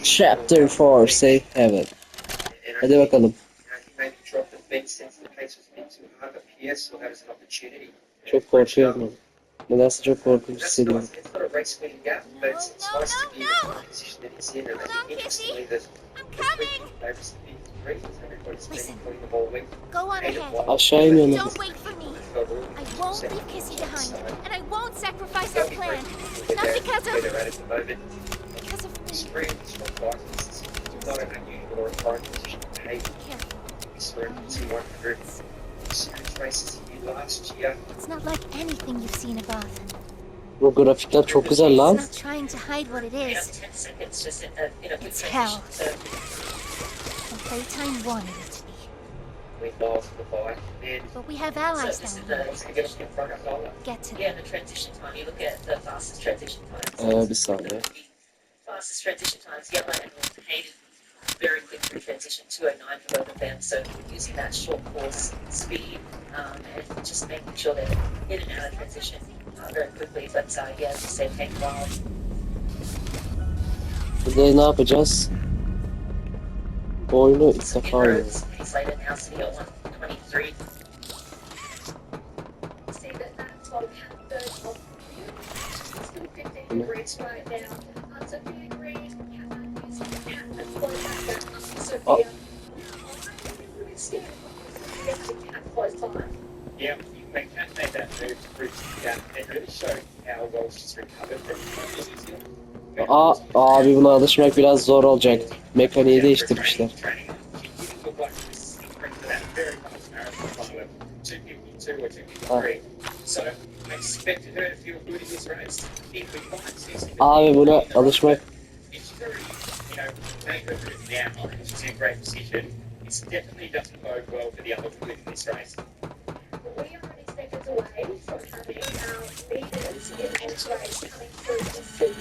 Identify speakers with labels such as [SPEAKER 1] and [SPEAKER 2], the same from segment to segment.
[SPEAKER 1] Chapter 4 Safe Haven. Hadi bakalım. Çok korkuyorum. Nedense çok korkunç hissediyorum.
[SPEAKER 2] No, hold on, Kissy. I'm coming. Listen, go on ahead.
[SPEAKER 1] Aşağı iniyorum.
[SPEAKER 2] Don't wait for me. I won't leave Kissy behind, and I won't sacrifice our plan. Not because of me. It's not like anything you've seen above.
[SPEAKER 1] Bu grafikler çok güzel lan.
[SPEAKER 2] It's not trying to hide what it is. It's hell. And Playtime wanted it to be. But we have allies down here. Get to them.
[SPEAKER 1] Bir saniye.
[SPEAKER 3] Fastest transition times, yellow and hated very quick for transition 209 for both of them. So using that short course speed and just making sure they're in and out of transition very quickly. But yeah, as you said, take a while.
[SPEAKER 1] Burada ne yapacağız? Bu oyunu ilk defa oynuyorum.
[SPEAKER 3] He's later now, City at 123. See that that's what third of still 15 degrees right now. So do you agree?
[SPEAKER 4] Yeah, when Kat made that move to bridge the gap, it really showed how well she's recovered from
[SPEAKER 1] Abi buna alışmak biraz zor olacak. Mekaniği değiştirmişler. Abi buna alışmak
[SPEAKER 4] It definitely doesn't bode well for the other women in this race.
[SPEAKER 3] We are seconds away from having our leaders in this race coming through the sea.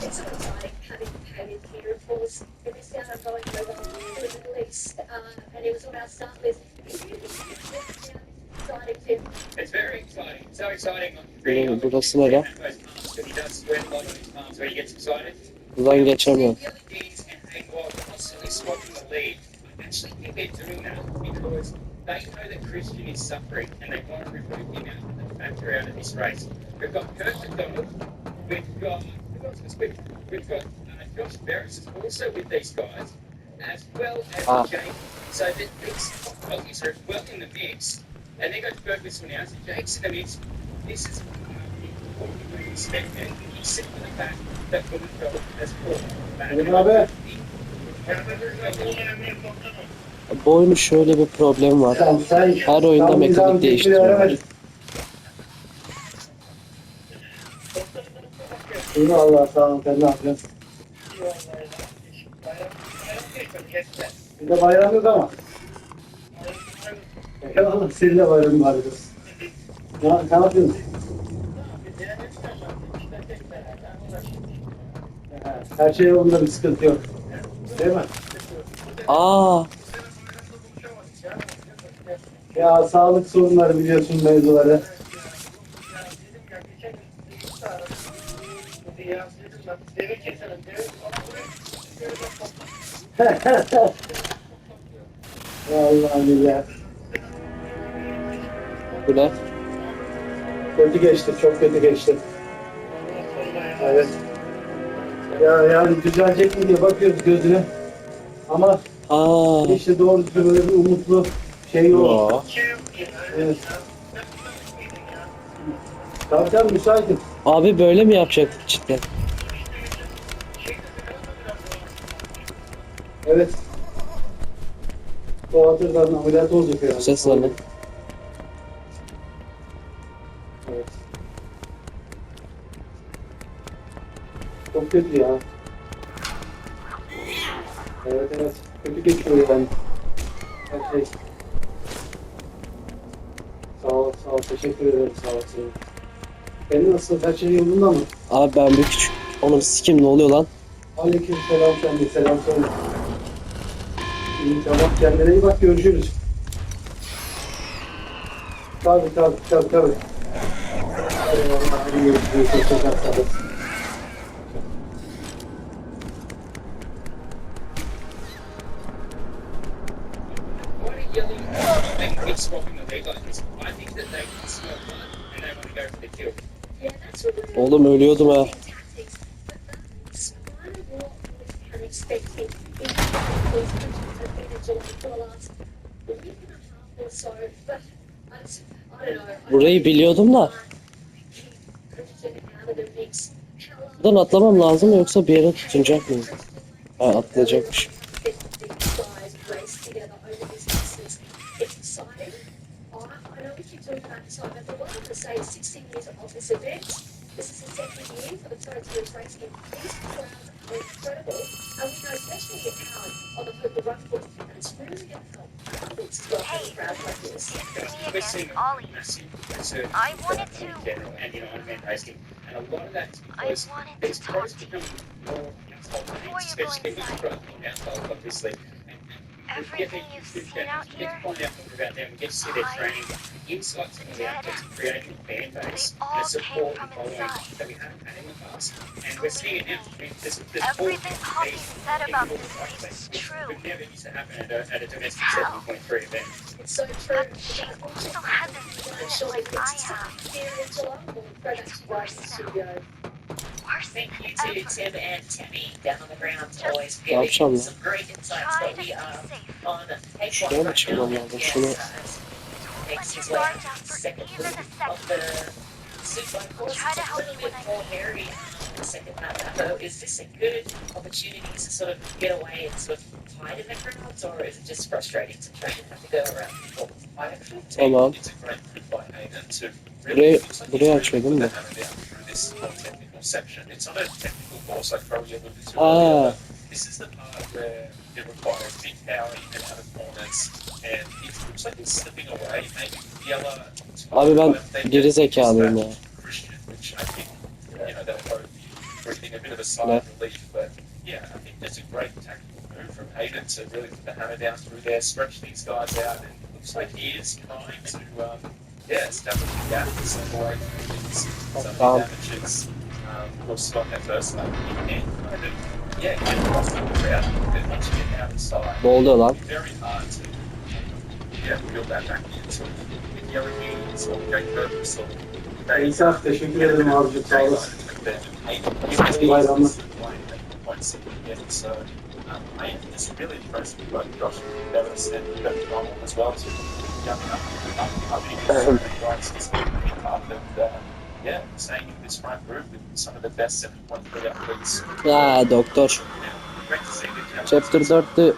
[SPEAKER 3] It's so exciting having Kate here, of course. We missed out on going over to the Middle East, and it was on our start list.
[SPEAKER 4] It's very exciting. So exciting.
[SPEAKER 1] burası nere?
[SPEAKER 4] He does sweat a lot on his palms when he gets excited.
[SPEAKER 1] Buradan geçemiyorum.
[SPEAKER 4] Constantly swapping the lead. I actually think they're doing that because they know that Christian is suffering and they want to remove him out of the factor out of this race. We've got Kurt McDonald, we've got Josh Ferris also with these guys, as well as Jake. So that these top doggies are well in the mix. And then goes Ferguson now, so Jake's in the mix. This is what you would expect, and he's sitting in the back that Blumenfeld has fought.
[SPEAKER 1] Bu oyunun şöyle bir problemi var. Her oyunda mekanik değiştiriyorlar.
[SPEAKER 5] Allah sağ olun, sen ne yapıyorsun? Bir de bayram yok ama. Eyvallah, senin de bayramın var kız. Ne yapıyorsun? Her şey yolunda, bir sıkıntı yok. Değil mi? Ya sağlık sorunları biliyorsun, mevzuları. Vallahi billahi.
[SPEAKER 1] Bu ne?
[SPEAKER 5] Kötü geçti, çok kötü geçti. Evet. Ya yani düzelecek mi diye bakıyoruz gözüne. Ama işte doğru düzgün böyle bir umutlu şey yok. Evet. Tabii müsaitim.
[SPEAKER 1] Abi böyle mi yapacaktık cidden?
[SPEAKER 5] Evet. O hatırdan ameliyat olacak yani.
[SPEAKER 1] Ses var lan.
[SPEAKER 5] Evet. Çok kötü ya. Evet. Kötü geçiyor yani. Her şey. Sağ ol. Teşekkür ederim. Sağ ol. Benim nasıl? Her şey yolunda mı?
[SPEAKER 1] Abi ben bir küçük... Oğlum sikim ne oluyor lan?
[SPEAKER 5] Aleyküm selam, sen de selam söyle. İyi, tamam, kendine iyi bak, görüşürüz. Tabii. Hadi görüşürüz.
[SPEAKER 4] of swapping the reloads. I think that they can smell blood and they want to go for the kill.
[SPEAKER 3] Yeah, that's what we're
[SPEAKER 1] Oğlum ölüyordum ha.
[SPEAKER 3] tactics, but that's kind of what we can expect in these countries have been enjoying for the last week and a half or so. But I don't know.
[SPEAKER 1] Burayı biliyordum da. Buradan atlamam lazım yoksa bir yere tutunacak mıyım? Ha, atlayacakmış.
[SPEAKER 3] It's exciting. I know we keep talking about excitement, but what I'm going to say is 16 years of this event. This is the second year for the Frontiers racing. These crowds are incredible, and we know especially now on the Hope of Run Course, and it's really going to help athletes as well for crowds like this.
[SPEAKER 4] We're seeing a massive resurgence in general and unmanned racing. And a lot of that's because these pros become more household names, especially with growing household, obviously.
[SPEAKER 2] Everything you've seen out
[SPEAKER 4] We
[SPEAKER 2] here,
[SPEAKER 4] get to find out more about them, we get to see their training, insights into the athletes, and creating a fan base and a support and following that we haven't had in the past. And we're seeing it now. I mean, there's
[SPEAKER 2] everything Poppy said about this place is true.
[SPEAKER 4] would never used to happen at a domestic 7.3 event.
[SPEAKER 3] It's so true.
[SPEAKER 2] But she also hasn't seen it like I have. It's worse now. Worse
[SPEAKER 3] Thank
[SPEAKER 2] than
[SPEAKER 3] you to
[SPEAKER 2] ever.
[SPEAKER 3] Tim and Tammy down on the ground, always
[SPEAKER 1] Ne yapacağım
[SPEAKER 3] giving
[SPEAKER 1] ya?
[SPEAKER 3] some great insights.
[SPEAKER 2] Try
[SPEAKER 3] But
[SPEAKER 2] to
[SPEAKER 3] we
[SPEAKER 2] stay
[SPEAKER 3] are
[SPEAKER 2] safe.
[SPEAKER 3] on
[SPEAKER 1] Şuraya mı çıkmam lazım? Şunu
[SPEAKER 3] makes
[SPEAKER 2] Let
[SPEAKER 3] his
[SPEAKER 2] your
[SPEAKER 3] way
[SPEAKER 2] guard
[SPEAKER 3] up
[SPEAKER 2] down
[SPEAKER 3] to
[SPEAKER 2] for
[SPEAKER 3] second
[SPEAKER 2] even
[SPEAKER 3] loop
[SPEAKER 2] a
[SPEAKER 3] of
[SPEAKER 2] second.
[SPEAKER 3] the Super course.
[SPEAKER 2] Try to
[SPEAKER 3] It's a
[SPEAKER 2] help
[SPEAKER 3] little
[SPEAKER 2] you
[SPEAKER 3] bit
[SPEAKER 2] when I
[SPEAKER 3] more
[SPEAKER 2] can.
[SPEAKER 3] hairy in the second lap. So is this a good opportunity to sort of get away and sort of hide in the crowds, or is it just frustrating to try and have to go around people? I actually think
[SPEAKER 1] Tamam.
[SPEAKER 4] it's a great move by Hayden to
[SPEAKER 1] Burayı,
[SPEAKER 4] looks like
[SPEAKER 1] burayı
[SPEAKER 4] he's
[SPEAKER 1] açıyordum
[SPEAKER 4] really
[SPEAKER 1] da.
[SPEAKER 4] put the hammer down through this more technical section. It's not a technical course like probably alluded to
[SPEAKER 1] Ah.
[SPEAKER 4] earlier, but this is the part where it requires big power in and out of corners, and it looks like it's slipping away. Maybe Yella.
[SPEAKER 1] Abi ben geri zekalıyım ya.
[SPEAKER 4] Christian, which I think, that'll probably be breathing a bit of a sigh of relief. But yeah, I think that's a great tactical move from Hayden to really put the hammer down through there, stretch these guys out, and it looks like he is trying to, establish a gap and step away from these some of the damages. We'll stop that first lap. And kind of, get across the crowd. But once you get out of sight,
[SPEAKER 1] Ne oluyor lan?
[SPEAKER 4] it's very hard to, reel that back in. So with yelling units or great purpose or
[SPEAKER 5] İnsaf, teşekkür ederim abicim, sağ olasın. Bayramlar.
[SPEAKER 4] So I think it's really impressive what Josh Davis and Donald as well to jumping up and staying in this front group with some of the best 7.3 athletes.
[SPEAKER 1] Ya doktor.
[SPEAKER 4] Great to see the
[SPEAKER 1] Chapter 4'te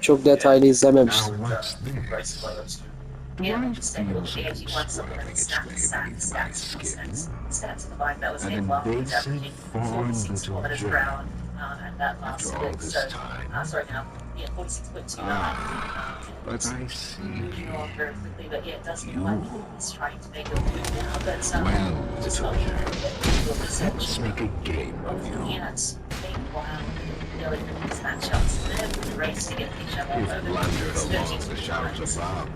[SPEAKER 1] çok detaylı izlememiştim.
[SPEAKER 4] race photos too.
[SPEAKER 3] Yeah, just take a look at the AG1 supplement stats of the bike that was in well, he's averaging 46 kilometers per hour at that last split. So, sorry now, 46.29.
[SPEAKER 6] But I see.
[SPEAKER 3] Moving along very quickly, but yeah, it does look like he's trying to make a move now. But
[SPEAKER 6] Well,
[SPEAKER 3] just not
[SPEAKER 6] let's make a game of
[SPEAKER 3] looking
[SPEAKER 6] you.
[SPEAKER 3] at meanwhile, in these matchups, they're the race to get each other
[SPEAKER 6] You've
[SPEAKER 3] over
[SPEAKER 6] blundered
[SPEAKER 3] the
[SPEAKER 6] along the shadows above,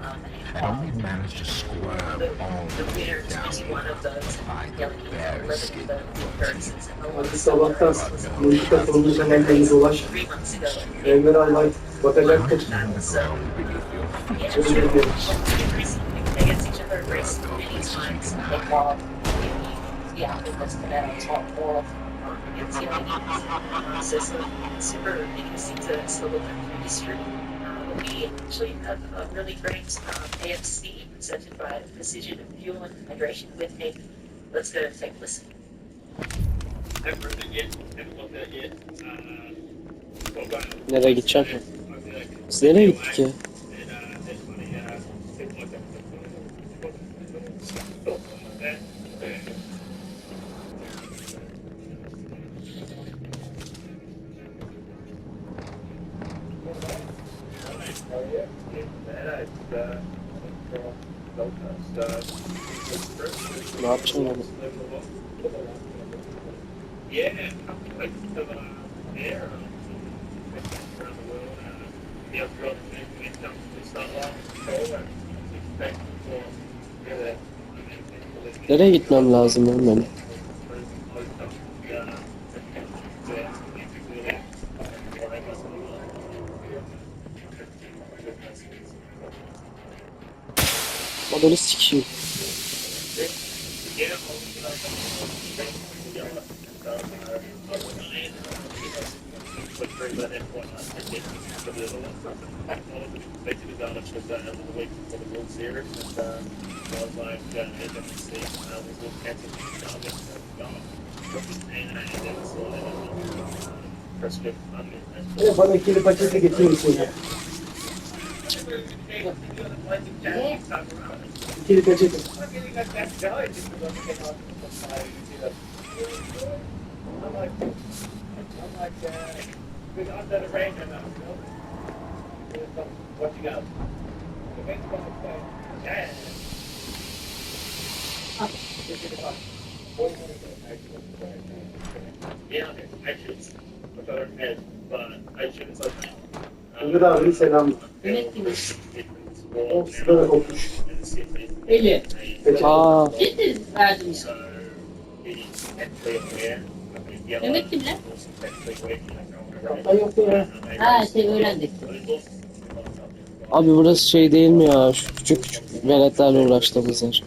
[SPEAKER 6] and only managed to squirm all
[SPEAKER 3] the
[SPEAKER 6] the way
[SPEAKER 3] winner is
[SPEAKER 6] down
[SPEAKER 3] 21 of those
[SPEAKER 6] by the
[SPEAKER 3] yelling
[SPEAKER 6] very
[SPEAKER 3] 11
[SPEAKER 6] skin.
[SPEAKER 3] of the appearances in the
[SPEAKER 5] Hadi
[SPEAKER 3] last
[SPEAKER 5] sabahtan müzik katılımcı zaman deniz dolaş.
[SPEAKER 3] 3 months ago.
[SPEAKER 5] Evleri almak, bakacaktır.
[SPEAKER 6] Punching the ground beneath your feet.
[SPEAKER 3] Yeah,
[SPEAKER 5] Özür dilerim.
[SPEAKER 3] increasingly against each other, racing many times. They fall. Yeah, that's been at a top four against yelling. So it's super interesting to look at through history. We actually have a really great AFC presented by Precision Fuel and Hydration with Nathan. Let's go take a listen.
[SPEAKER 4] Haven't read it yet. Haven't looked at it yet.
[SPEAKER 1] Nereye gidecek mi? Biz nereye gittik ya? Ne yapacağım onu?
[SPEAKER 4] Yeah, like there. Around the world, the upgrade and it's not long.
[SPEAKER 1] Nereye gitmem lazım lan benim? Ananı sikeyim.
[SPEAKER 5] Bana ikili paçete getirir misin ya? İkili peçete. Ömür abinin selamı. O sigara kokmuş.
[SPEAKER 7] Eli.
[SPEAKER 5] Peçete.
[SPEAKER 1] Aa,
[SPEAKER 7] Getir verdim. Mehmet kimle?
[SPEAKER 5] Ay yok ya.
[SPEAKER 7] Ha öğrendik.
[SPEAKER 1] abi burası şey değil mi ya? Şu küçük küçük veletlerle uğraştığımız yer.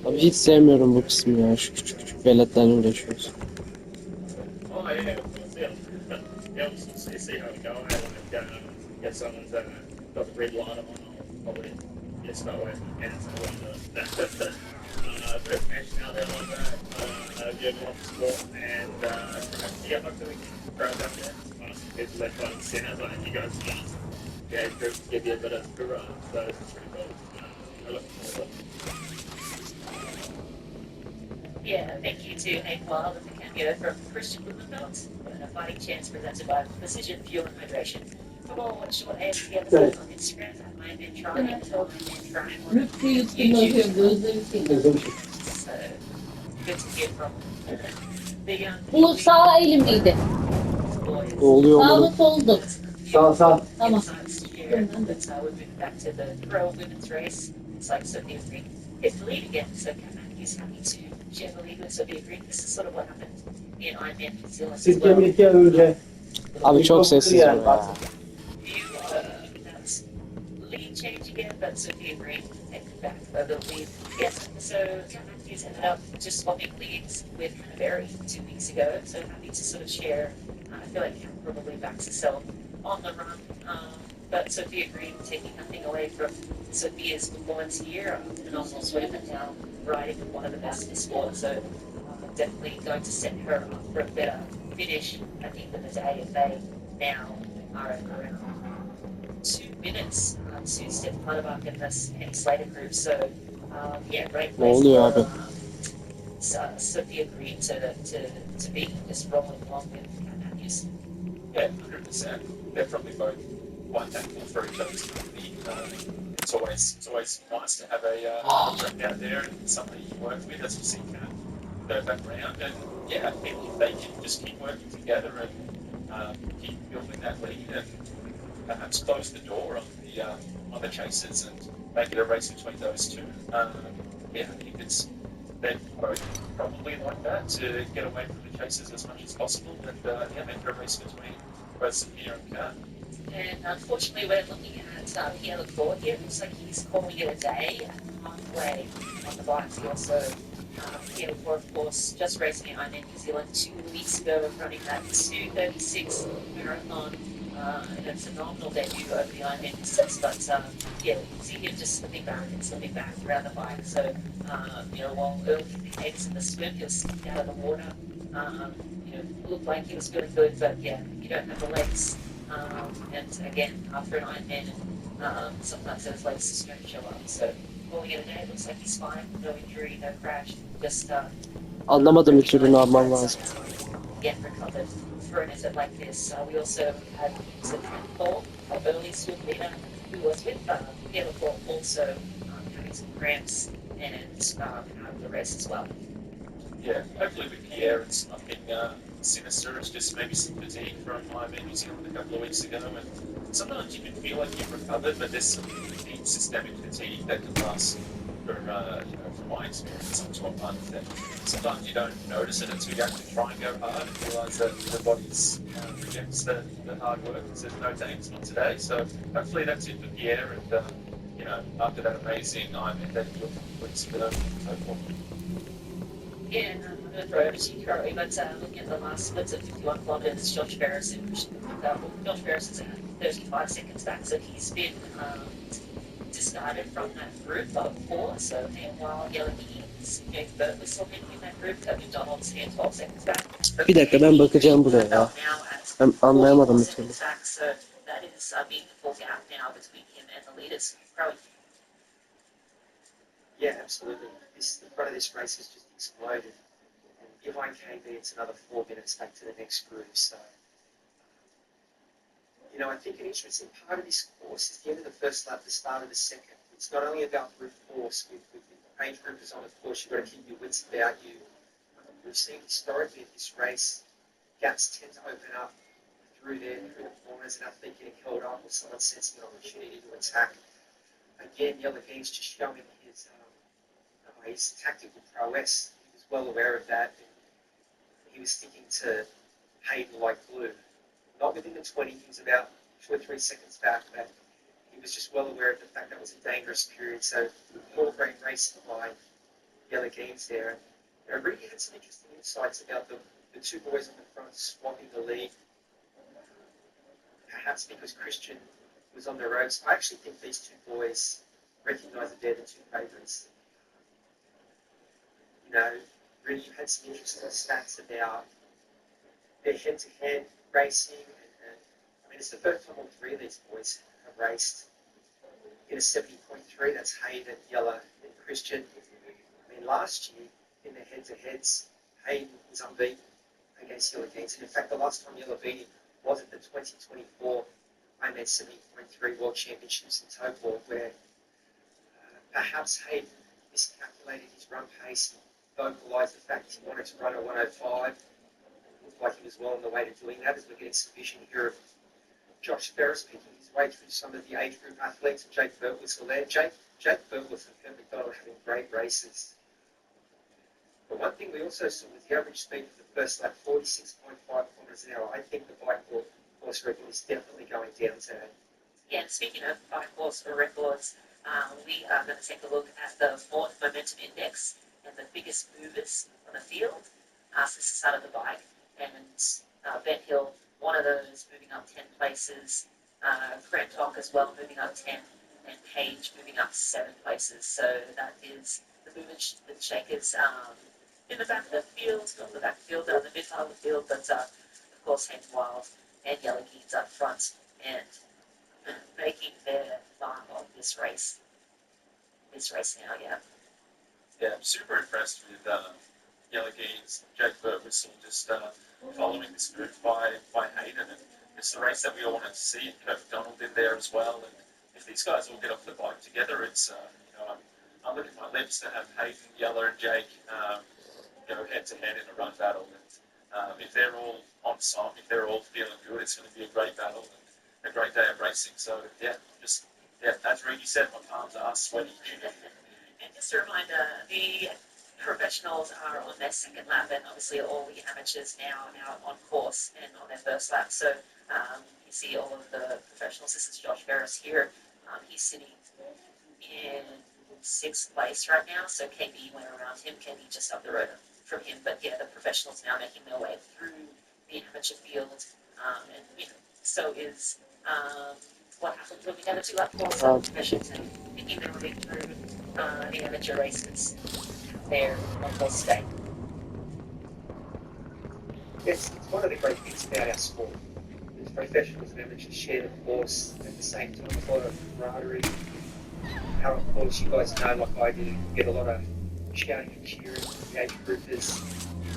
[SPEAKER 1] Abi hiç sevmiyorum bu kısmı ya. Şu küçük küçük veletlerle uğraşıyoruz.
[SPEAKER 3] Yeah, thank you to Hank Wild and the cameo from Christian Blumenfeld and a fighting chance presented by Precision Fuel and Hydration. Come on, watch what AFC episodes on Instagram at My Man Trying and Tell My Man Trying on
[SPEAKER 7] Lütfü yuttum bakıyorum gözlerim siliyor.
[SPEAKER 5] Özlemişim.
[SPEAKER 3] So good to hear from the
[SPEAKER 7] Bu sağ elimliydi.
[SPEAKER 3] boys.
[SPEAKER 1] Ne oluyor
[SPEAKER 7] Sağ mı
[SPEAKER 1] oğlum?
[SPEAKER 7] soldu?
[SPEAKER 5] Sağ.
[SPEAKER 7] Tamam.
[SPEAKER 3] Insights to share, but we're moving back to the pro women's race. It's like Sophia Green gets the lead again, so Kat Matthews happy to share the lead with Sophia Green. This is sort of what happened in Ironman New Zealand as
[SPEAKER 5] Sirke
[SPEAKER 3] well.
[SPEAKER 5] mirke önce.
[SPEAKER 1] Abi çok sessiz bu
[SPEAKER 5] Yani
[SPEAKER 1] ya.
[SPEAKER 5] baksana.
[SPEAKER 3] That's lead change again, but Sophia Green taking back over the lead. Yes, so Kat Matthews ended up just swapping leads with Canterbury 2 weeks ago, so happy to sort of share. I feel like Kat probably backs herself on the run, but Sophia Green taking nothing away from Sophia's performance here, and also swim and now riding one of the best in the sport, so definitely going to set her up for a better finish at the end of the day if they now are at around 2 minutes to Steph Clutterbuck in this Henny Slater group. So, yeah, great
[SPEAKER 1] Ne
[SPEAKER 3] place
[SPEAKER 1] oluyor
[SPEAKER 3] for
[SPEAKER 1] abi?
[SPEAKER 3] Sophia Green to be just rolling along with Kat Matthews.
[SPEAKER 4] Yeah, 100%. They're probably both quite thankful for each other's company. It's always nice to have a friend out there and somebody you work with, as you see go back around. And yeah, if they can just keep working together and keep building that lead and perhaps close the door on the chasers and make it a race between those two. Yeah, I think they're both probably like that to get away from the chasers as much as possible and yeah, make it a race between both Sophia and Kat.
[SPEAKER 3] And unfortunately, we're looking at Pierre Leclerc here. It looks like he's calling it a day halfway on the bikes. He also, Pierre Leclerc, of course, just racing in Ironman New Zealand 2 weeks ago, running that 2:36 marathon. And a phenomenal debut over the Ironman distance. But yeah, you see him just slipping back around the bike. So, while early indicators in the swim, he was slipping out of the water. Looked like he was feeling good, but yeah, you don't have the legs. And again, after an Ironman, sometimes those legs just don't show up. So calling it a day, looks like he's fine, no injury, no crash, just
[SPEAKER 1] Anlamadım bir türlü ne yapmam lazım.
[SPEAKER 3] get recovered for an event like this. We also had Trent Paul, a early swim leader, who was with Pierre Leclerc, also having some cramps and out of the race as well.
[SPEAKER 4] Yeah, hopefully with Pierre it's nothing
[SPEAKER 8] sinister. It's just maybe some fatigue from being in New Zealand a couple of weeks ago. And sometimes you can feel like you've recovered, but there's some really deep systemic fatigue that can last for, from my experience, some 12 months. And sometimes you don't notice it until you actually try and go hard and realise that the body's rejects the hard work and says, no thanks, not today. So hopefully that's it for Pierre. And, after that amazing Ironman that you weeks ago, hopefully.
[SPEAKER 3] Yeah, I'm going to throw it over to you, Curly, but looking at the last splits of 51 kilometres, Josh Ferris Josh Ferris is at 35 seconds back, so he's been discarded from that group of 4. So meanwhile, Yellow Keys, Jake Burt was still in that group, Toby Donald's in 12 seconds back.
[SPEAKER 1] Bir dakika ben bakacağım buraya ya. Ben anlayamadım bir türlü.
[SPEAKER 3] So that is being the full gap now between him and the leaders. Curly.
[SPEAKER 9] Yeah, absolutely. The front of this race has just exploded. And behind KB, it's another 4 minutes back to the next group. So, I think an interesting part of this course is the end of the first lap, the start of the second. It's not only about brute force. With age groupers on, of course, you've got to keep your wits about you. We've seen historically in this race, gaps tend to open up through the corners and athletes getting held up or someone sensing an opportunity to attack. Again, Yellow Game's just showing his tactical prowess. He was well aware of that. And he was sticking to Hayden like glue. Not within the 20, he was about 2 or 3 seconds back, but he was just well aware of the fact that was a dangerous period. So, all great racing by Yellow Games there. And I really had some interesting insights about the 2 boys on the front swapping the lead. Perhaps because Christian was on the ropes. I actually think these 2 boys recognise that they're the 2 favourites. Really, you had some interesting stats about their head-to-head racing. And it's the first time all 3 of these boys have raced in a 70.3. That's Hayden, Yella, and Christian. Last year, in their head-to-heads, Hayden was unbeaten against Yella Gaines. And in fact, the last time Yella beat him was at the 2024 Ironman 70.3 World Championships in Tokyo, where perhaps Hayden miscalculated his run pace. Vocalised the fact he wanted to run a 105. It looked like he was well on the way to doing that, as we're getting some vision here of Josh Ferris picking his way through some of the age group athletes, and Jake Burt was still there. Jake Burtworth and Kurt McDonald having great races. But one thing we also saw was the average speed for the first lap, 46.5 kilometres an hour. I think the bike course record is definitely going down today.
[SPEAKER 3] Yeah, and speaking of bike course records, we are going to take a look at the Ford Momentum Index and the biggest movers on the field. This is out of the bike, and Ben Hill, one of those, moving up 10 places. Crantock as well, moving up 10, and Page moving up 7 places. So that is the movement shakers in the back of the field, not the back of the field, the mid part of the field, but of course Hayden Wild and Yellow Keats up front and making their mark on this race. This race now, yeah.
[SPEAKER 8] Yeah, I'm super impressed with Yellow Gaines, Jake Burt was seen just following this move by Hayden. And it's the race that we all wanted to see. Kurt McDonald in there as well. And if these guys all get off the bike together, it's, I'm licking my lips to have Hayden, Yellow, and Jake go head-to-head in a run battle. And if they're all on song, if they're all feeling good, it's going to be a great battle and a great day of racing. So, as Reedy said, my palms are sweaty.
[SPEAKER 3] And just a reminder, the professionals are on their second lap, and obviously all the amateurs now are on course and on their first lap. So you see all of the professionals. This is Josh Ferris here. He's sitting in 6th place right now. So KB went around him. KB just up the road from him. But yeah, the professionals now making their way through the amateur field. And so is what happened when we had a 2-lap course. Professionals making their way through the amateur races there on course today.
[SPEAKER 9] It's one of the great things about our sport. As professionals and amateurs share the course at the same time, a lot of camaraderie. How, of course, you guys know, like I do, you get a lot of shouting and cheering from the age groupers.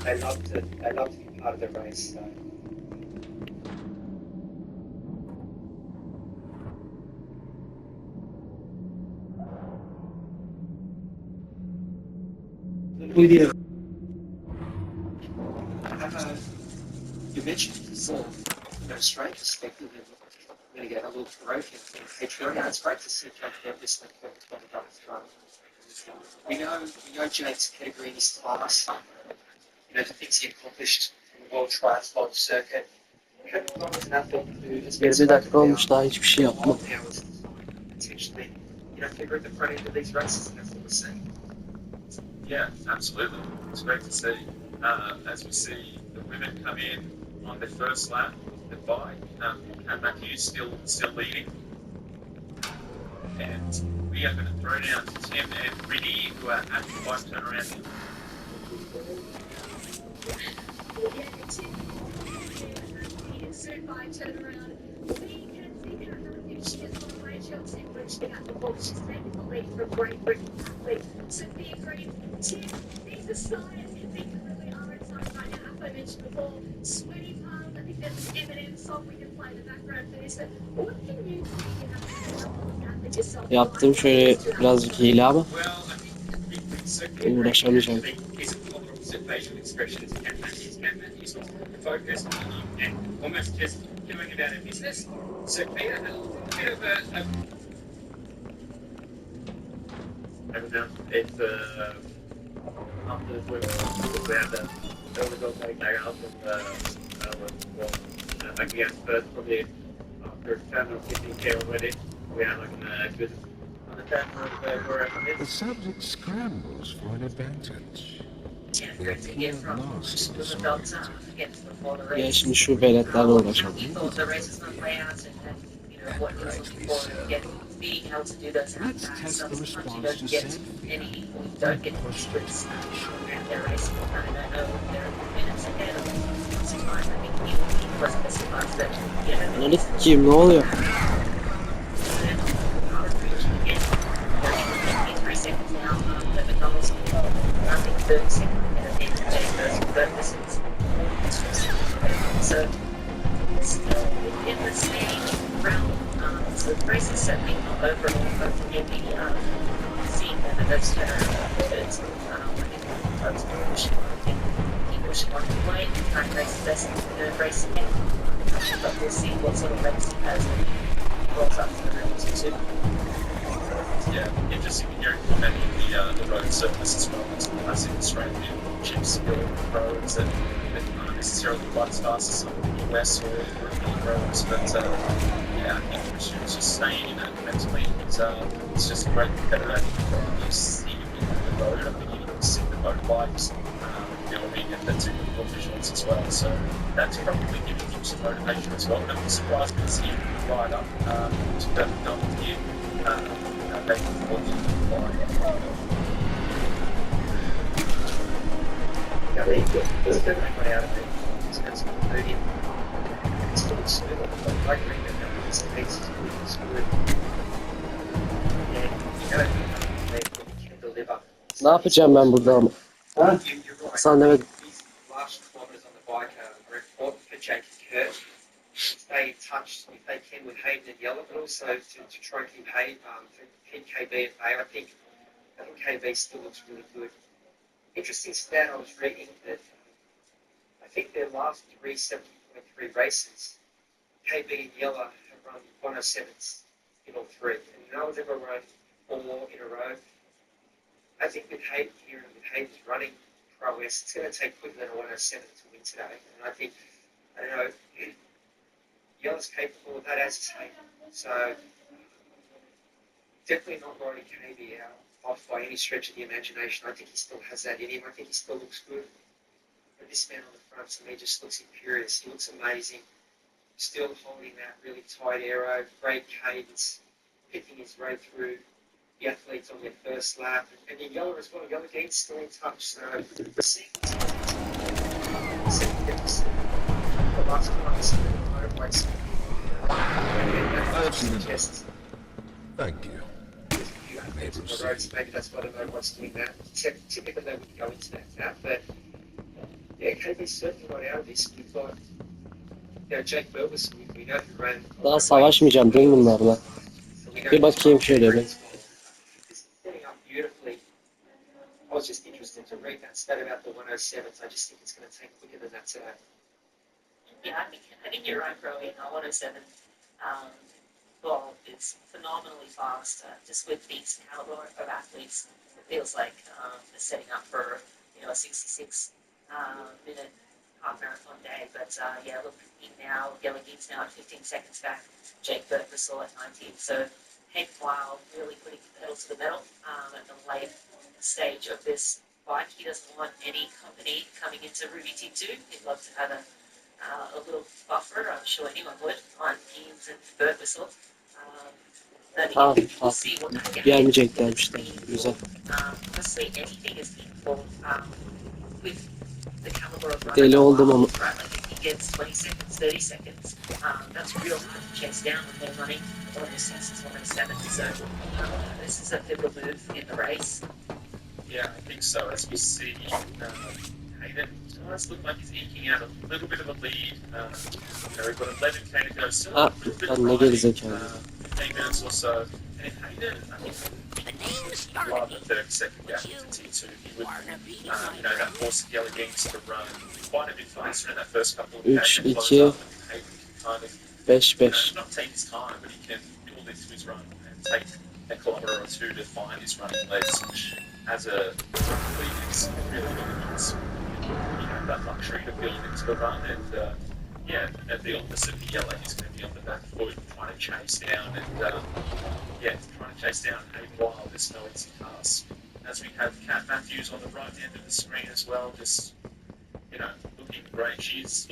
[SPEAKER 9] They love to be part of the race. So.
[SPEAKER 5] With you.
[SPEAKER 9] mentioned before, from an Australian perspective, and I'm going to get a little parochial in Patreon. It's great to see Jake Douglas and Kevin Tony front. We know Jake's pedigree in his class. You know, the things he accomplished in the World Triathlon circuit. Kevin Tony is an athlete who has been
[SPEAKER 1] 20 dakika
[SPEAKER 9] spoken
[SPEAKER 1] olmuş
[SPEAKER 9] about
[SPEAKER 1] daha hiçbir şey yapmadım.
[SPEAKER 9] powers potentially, you know, figure at the front end of these races, and that's what we're seeing.
[SPEAKER 8] Yeah, absolutely. It's great to see. As we see the women come in on their first lap, goodbye. Kat Matthews still leading. And we are going to throw down to Tim and Riddy, who are at the bike turnaround.
[SPEAKER 1] Yaptım şöyle birazcık hile ama uğraşamayacağım.
[SPEAKER 4] His polar opposite facial expression is Cat Matthews. Cat Matthews was focused and almost just going about her business. So Peter had a little bit of a and now it's after the swim we had the go back out of like we had first probably after 10 or 15k already we had like a good
[SPEAKER 6] The subject scrambles for an advantage. The appeal lasts the solid.
[SPEAKER 1] Ya şimdi şu veletlerle uğraşalım.
[SPEAKER 6] Let's test the response to said fear and push it to action.
[SPEAKER 1] Ananı sikeyim ne oluyor?
[SPEAKER 3] So still in the same realm. So the price is certainly not overall, but maybe seeing them in those turnarounds, I think folks people should want to play, try and race the best in the race again. But we'll see what sort of race he has when he rolls up to the race too.
[SPEAKER 8] Yeah, interesting to hear him commenting the road surface as well. It's a classic Australian chip skill roads that aren't necessarily quite as fast as some of the US or European roads, but yeah, I think Christian is just staying in it mentally. It's just a great competitor. You see him in the road, I think you can see the motorbikes, building and the technical visuals as well. So that's probably giving him some motivation as well. And I'm surprised to see him ride up to that double here. Making the
[SPEAKER 9] Yeah, there's definitely out of it. It's got some medium. It's still smooth. I agree with that. It's the piece is really smooth. And you know, you can deliver.
[SPEAKER 1] Ne yapacağım ben burada ama?
[SPEAKER 5] Ha?
[SPEAKER 9] You're right.
[SPEAKER 1] Sana demedim.
[SPEAKER 9] These last kilometres on the bike are important for Jake and Kurt. Stay in touch if they can with Hayden and Yellow, but also to try and keep Hayden, keep KB at bay. I think KB still looks really good. Interesting stat I was reading that I think their last 370.3 races, KB and Yellow have run 107s in all three, and no one's ever run 4 in a row. I think with Hayden here and with Hayden's running prowess, it's going to take quicker than a 107 to win today. And I think, I don't know, Yellow's capable of that as is Hayden. So definitely not riding KB out off by any stretch of the imagination. I think he still has that in him. I think he still looks good. But this man on the front to me just looks imperious. He looks amazing. Still holding that really tight aero, great cadence, picking his way through the athletes on their first lap. And then Yellow as well. Yellow again still in touch. So the sequence the last months of the motorways.
[SPEAKER 6] Thank you.
[SPEAKER 9] The roads, maybe that's why the motorbike's doing that. Typically they would go into that, but yeah, KB's certainly not out of this. We've got Jake Burgess, we know who ran.
[SPEAKER 1] Daha savaşmayacağım değil bunlarla. Bir bakayım şöyle bir.
[SPEAKER 9] Setting up beautifully. I was just interested to read that stat about the 107s. I just think it's going to take quicker than that today.
[SPEAKER 3] Yeah, I think you're right, Chloe. 107. Well, it's phenomenally fast. Just with these caliber of athletes, it feels like they're setting up for a 66 minute half marathon day. But yeah, look now, Gilligan's now at 15 seconds back. Jake Burkvissel at 19. So Hank Wild really putting the pedal to the metal at the late stage of this bike. He doesn't want any company coming into Ruby T2. He'd love to have a little buffer. I'm sure anyone would on Keens and Burkvissel. We'll see what kind of gap
[SPEAKER 1] Gelmeyecekler işte. Güzel.
[SPEAKER 3] Honestly, anything is equal with the caliber of runner.
[SPEAKER 1] Deli oldum ama.
[SPEAKER 3] Right? Like if he gets 20 seconds, 30 seconds, that's real hard to chase down when they're running 106, 107. So this is a pivotal move in the race.
[SPEAKER 8] Yeah, I think so. As we see, Hayden does look like he's eking out a little bit of a lead. We've got 11k to go. Still a little bit of
[SPEAKER 1] Ne
[SPEAKER 8] riding,
[SPEAKER 1] gerizekalı.
[SPEAKER 8] 15 minutes or so. And if Hayden, I think, rather than 30-second gap to T2, he would, that forced the other games to run quite a bit faster in that first couple of days.
[SPEAKER 1] 3, 2,
[SPEAKER 8] Hayden can kind of
[SPEAKER 1] 5, 5.
[SPEAKER 8] not take his time, but he can build into his run and take a kilometre or two to find his running legs, which as a athlete is really, really nice. You have that luxury to build into the run, and at the opposite of the yellow, he's going to be on the back foot trying to chase down trying to chase down Hayden Wild. There's no easy task. As we have Kat Matthews on the right end of the screen as well, just looking great. She's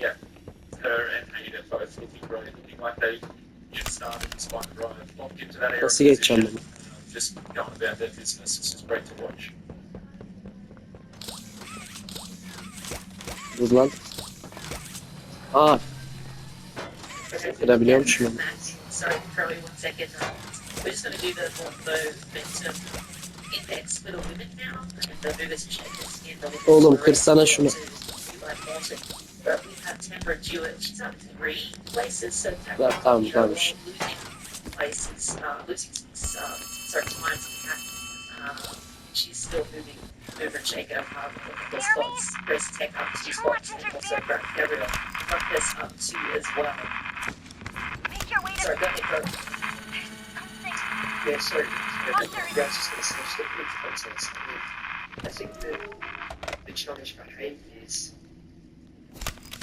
[SPEAKER 8] her and Hayden both looking great, looking like they get started despite the ride, locked into that area.
[SPEAKER 1] Nasıl geçeceğim bunu?
[SPEAKER 8] Just going about their business. It's just great to watch.
[SPEAKER 1] Dur lan. Kırabiliyormuşum onu.
[SPEAKER 3] Sorry, Curly, 1 second. We're just going to do the momentum index for the women now, and the movers and shakers in the women's
[SPEAKER 1] Oğlum
[SPEAKER 3] race.
[SPEAKER 1] kırsana şunu.
[SPEAKER 3] But we have Tamara Jewett. She's up 3 places, so
[SPEAKER 1] Ya tamam tamam.
[SPEAKER 3] losing places, losing time to Kat. She's still moving over and shaker the spots. Grace Tech up 2 spots, and also Gabriel Marquez up 2 as well. Sorry, go ahead, bro.
[SPEAKER 9] Yeah, sorry. I was just going to say, just looking into context, I think the challenge for Hayden is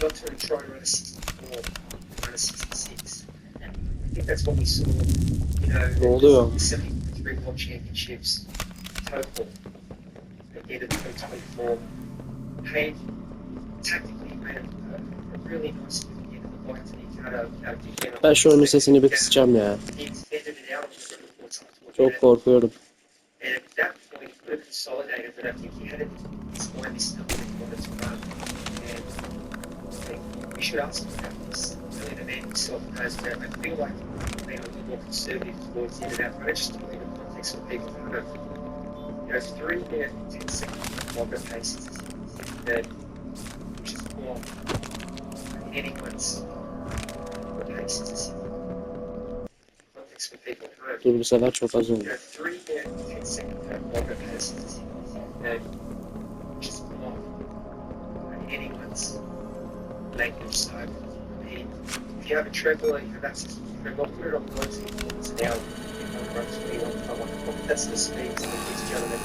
[SPEAKER 9] not to try and run a 64, run a 66. And I think that's what we saw,
[SPEAKER 1] Ne oluyor?
[SPEAKER 9] the 73 World Championships total at the end of 2024. Hayden tactically made a really nice move at the end of the bike to
[SPEAKER 1] Ben şu oyunun sesini bir kısacağım ya. Çok korkuyorum.
[SPEAKER 9] And at that point, he could have consolidated, but I think he had it explain this stuff that he wanted to run. And we should ask him about this. Really, the man himself knows that. I feel like being a little more conservative towards the end of that, but just to put into context for people kind of, 3 minute, 10 second longer paces is that, which is poor. Anyone's paces is context for people kind of.
[SPEAKER 1] Dur bu sefer çok az oldu.
[SPEAKER 9] 3 minute, 10 second longer paces that just not anyone's language. So, I mean, if you have a treadmill and you have access to a treadmill, put it on Bluetooth. It's now, run 21. That's the speed to these gentlemen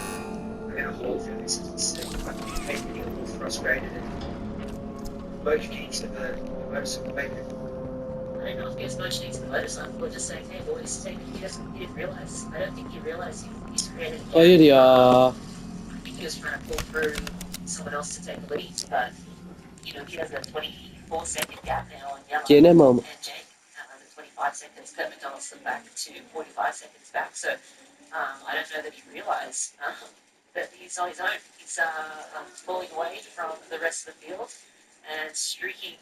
[SPEAKER 9] are going to hold through this as we see. But maybe getting a little frustrated and motioning to the motorcycle maker.
[SPEAKER 3] I don't know if he was motioning to the motorcycle or just saying, hey boys, he didn't realize. I don't think he realized he's created.
[SPEAKER 1] Hayır ya.
[SPEAKER 3] I think he was trying to pull through someone else to take the lead, but he has a 24-second gap now on yellow.
[SPEAKER 1] Gene mi ama?
[SPEAKER 3] And Jake, the 25 seconds, Kurt McDonaldson back to 45 seconds back. So I don't know that he realized that he's on his own. He's pulling away from the rest of the field and streaking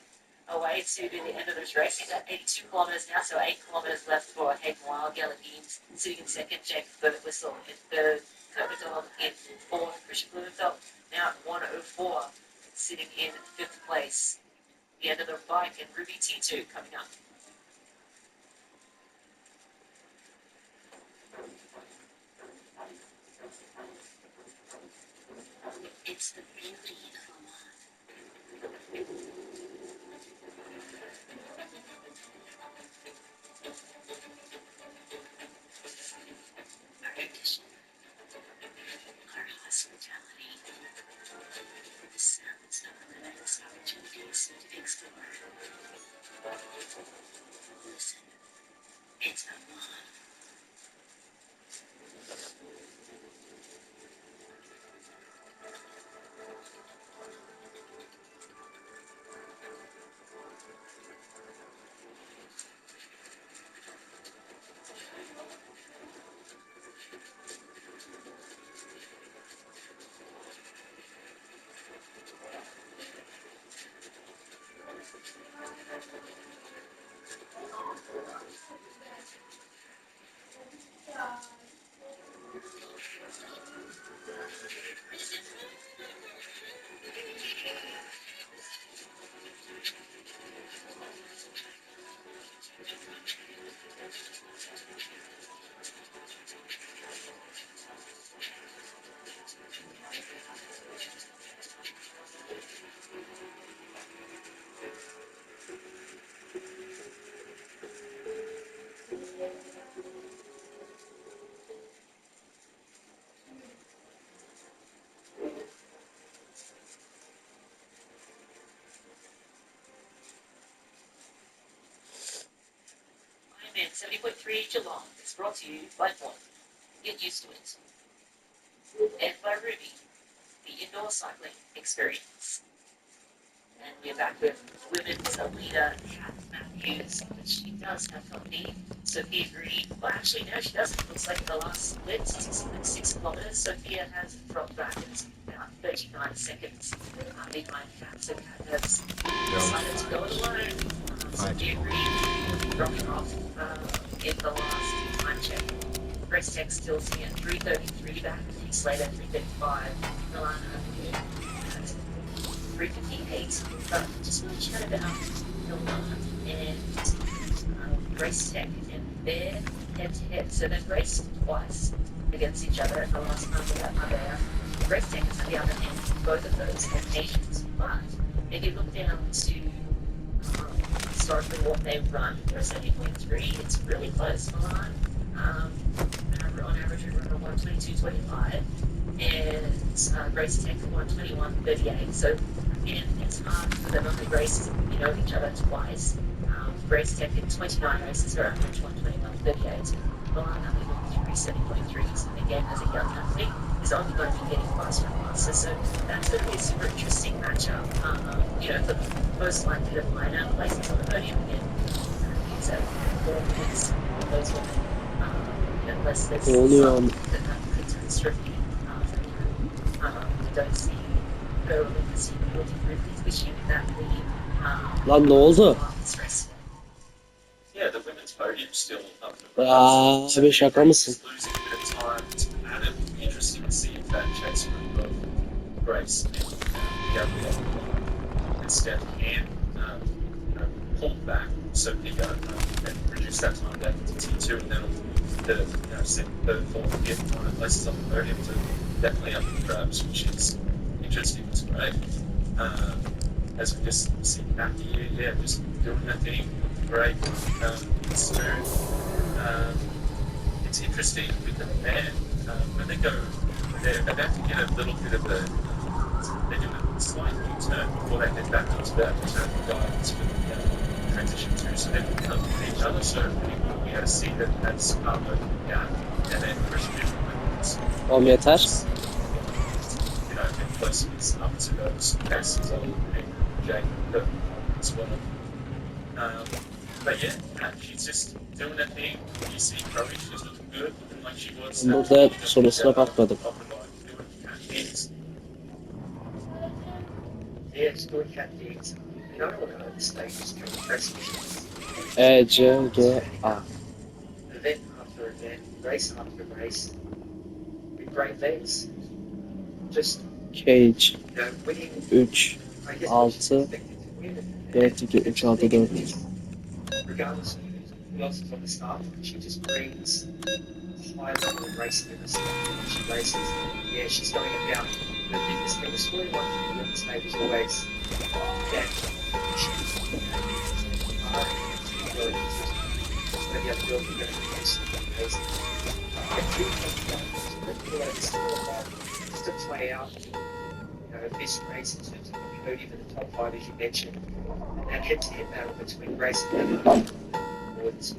[SPEAKER 3] away to the end of this race. He's at 82 kilometers now, so 8 kilometers left for Hayden Wild. Gallagheens sitting in second, Jake Burkvissel in third, Kurt McDonald in fourth, Christian Blumenfeld now at 104, sitting in fifth place. The end of the bike and Ruby T2 coming up. It's the beauty of Ironman 70.3 Geelong is brought to you by Point. Get used to it. And by Ruby, the indoor cycling experience. And we're back with women's leader, Kat Matthews. She does have company. Sophia Green. Well, actually, no, she doesn't. Looks like the last split, 6 kilometres. Sophia has dropped back. It's about 39 seconds behind Kat. So Kat has decided to go it alone. Sophia Green dropping off in the last time check. Grace Tech still sitting at 3:33 back. Slater 3:35. Milana at 3:58. But just want to chat about Milana and Grace Tech and their head-to-head. So they've raced twice against each other at the last time they were there. Grace Tech is on the other hand, both of those occasions. But if you look down to historically what they've run for 70.3, it's really close. Milan, on average, we run a 1:22.25, and Grace Tech 1:21.38. So again, it's hard for them only races, each other twice. Grace Tech in 29 races are average 1:21.38. Milan only with 3:70.3s, and again, as a young athlete, is only going to be getting faster and faster. So that's going to be a super interesting matchup. For the most likely to find out places on the podium again. It's a 4 minutes of those women, unless there's some catastrophe. We don't see her Olympus World Groupies this year that the
[SPEAKER 1] Lan ne oldu?
[SPEAKER 3] stress.
[SPEAKER 8] Yeah, the women's podium still up for grabs.
[SPEAKER 1] Abi şaka mısın?
[SPEAKER 8] Losing a bit of time to add it. It'll be interesting to see if that chase group of Grace and Gabrielle instead can pull back so Pico and reduce that time back to T2, and then the second, third, fourth, fifth one places on the podium to definitely up the grabs, which is interesting. It's great. As we just see Matthew, just doing that thing, great spirit. It's interesting with the men when they go, they're about to get a little bit of they do a slight U-turn before they head back into that return guidance for the transition too. So they will come with each other. So we'll be able to see that that's Carlo down, and then Christian movements.
[SPEAKER 1] Yeter.
[SPEAKER 8] Get close up to those passes on Jake as well. But yeah, she's just doing that thing. You see Croatia, she's looking good, looking like she was.
[SPEAKER 1] Burada sonrasına bakmadım.
[SPEAKER 9] Yeah, it's good cat things. And I don't know at this stage just kind of press missions.
[SPEAKER 1] ECGA.
[SPEAKER 9] Event after event, race after race, with great legs. Just,
[SPEAKER 1] Cage.
[SPEAKER 9] winning,
[SPEAKER 1] 3,
[SPEAKER 9] I guess,
[SPEAKER 1] 6, 4, 2, 3, 6, 4.
[SPEAKER 9] regardless of who else is on the start, she just brings high level of racing in herself when she races. Yeah, she's going about the biggest thing. The storyline for the women's stage is always that she maybe other girls are going to be racing. Just to play out, this race in terms of the podium and the top 5, as you mentioned, and that head-to-head battle between Grace and Emma. Forward to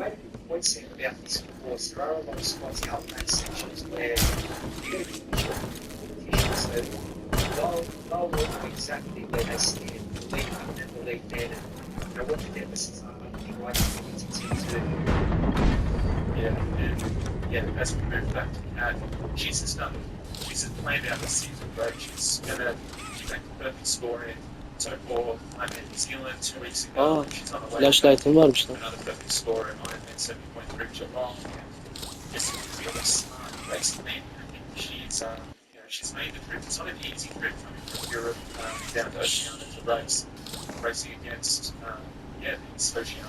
[SPEAKER 9] made a good point, Sam, about this course. There are a lot of spots out in that sections where you're going to be pushing competition, so they'll know exactly where they stand, the lead up and the lead then, and what the deficits are. I think right to
[SPEAKER 8] as we move back to Kat, she's just planned out the season, right? She's make the perfect score in so-called New Zealand 2 weeks ago. She's on the way
[SPEAKER 1] Flashlight'ım varmış lan.
[SPEAKER 8] another perfect score in Ironman 7.3 Geelong. Just really smart basically. I think she's made the trip. It's not an easy trip coming from Europe down to Oceania to racing against these Oceania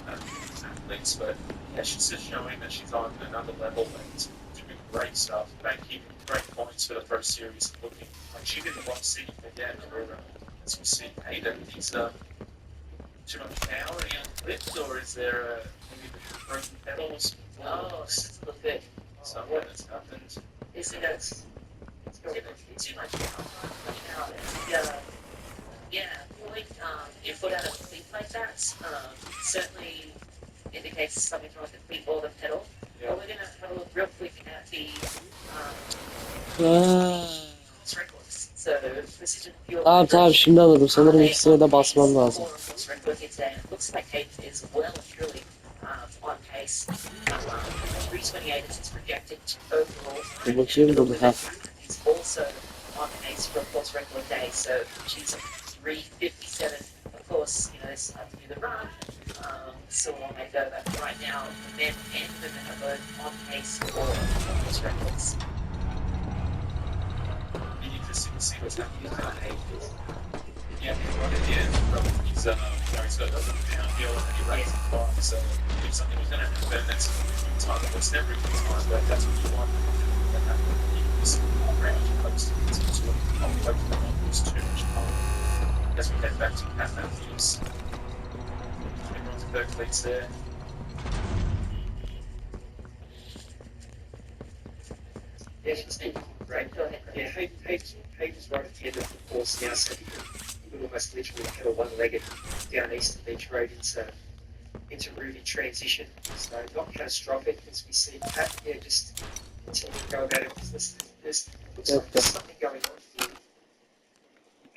[SPEAKER 8] athletes, but she's just showing that she's on another level and doing great stuff, making great points for the Pro Series, looking like she did the one seat again for as we see Hayden. He's too much power and unclipped, or is there maybe the broken pedals?
[SPEAKER 3] Oh, it's a little bit.
[SPEAKER 8] Something that's happened.
[SPEAKER 3] Is it that's too much power? Pulling your foot out of the cleat like that certainly indicates something wrong with the cleat or the pedal.
[SPEAKER 8] Yeah.
[SPEAKER 3] But we're going to have a look real quick at the records. So precision fuel.
[SPEAKER 1] Tamam şimdi anladım. Sanırım ikisine de basmam lazım.
[SPEAKER 3] Looks like Hayden is well and truly on pace. 328 is projected overall.
[SPEAKER 1] Dur bakayım burada. Ha.
[SPEAKER 3] He's also on pace for a course record day, so she's 357. Of course, this has to be the run. So long may go, but right now, men and women are both on pace for course records.
[SPEAKER 8] Be interesting to see what's happening with Hayden. Yeah, he's running in. He's got a downhill and he races by. So if something was going to happen, that's a good time. It's never a good time, but that's what you want. That happen. Just around your post to it. Hopefully not lose too much time. As we head back to Cat Matthews. Everyone's third fleets there.
[SPEAKER 9] Yeah, she's doing great. Yeah, Hayden's right at the end of the course now, so he could almost literally pedal one-legged down Eastern Beach Road into Ruby transition. So not catastrophic as we see Pat, just continue to go about it. There's looks like there's something going on here.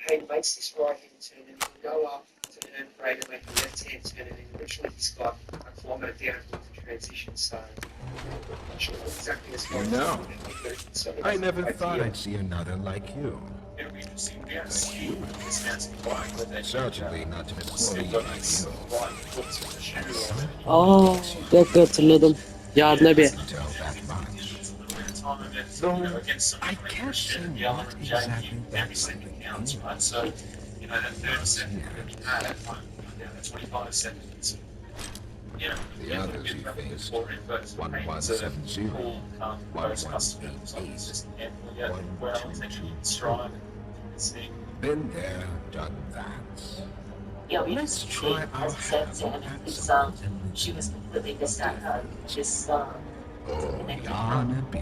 [SPEAKER 9] Hayden makes this right-hand turn and he'll go up to turn right and make a left-hand turn, and then literally he's got a kilometre down into the transition, so I'm not sure exactly what's going on.
[SPEAKER 6] I never thought I'd see another like you.
[SPEAKER 8] It'll be interesting to see this man's bike, but then
[SPEAKER 6] Certainly not an employee like you.
[SPEAKER 1] Dakika hatırladım. Yarın bir.
[SPEAKER 6] Tell that much. Though I can't see what exactly that's like.
[SPEAKER 8] So, that 30 second that he had, down to 25 seconds.
[SPEAKER 6] The others you faced, 1170, 1188, 122. Been there, done that.
[SPEAKER 3] Yeah, we
[SPEAKER 6] Let's
[SPEAKER 3] just
[SPEAKER 6] try
[SPEAKER 3] as
[SPEAKER 6] our
[SPEAKER 3] I said,
[SPEAKER 6] hand
[SPEAKER 3] it's
[SPEAKER 6] at
[SPEAKER 3] she was completely missed out. Just
[SPEAKER 6] Oh, Yana B.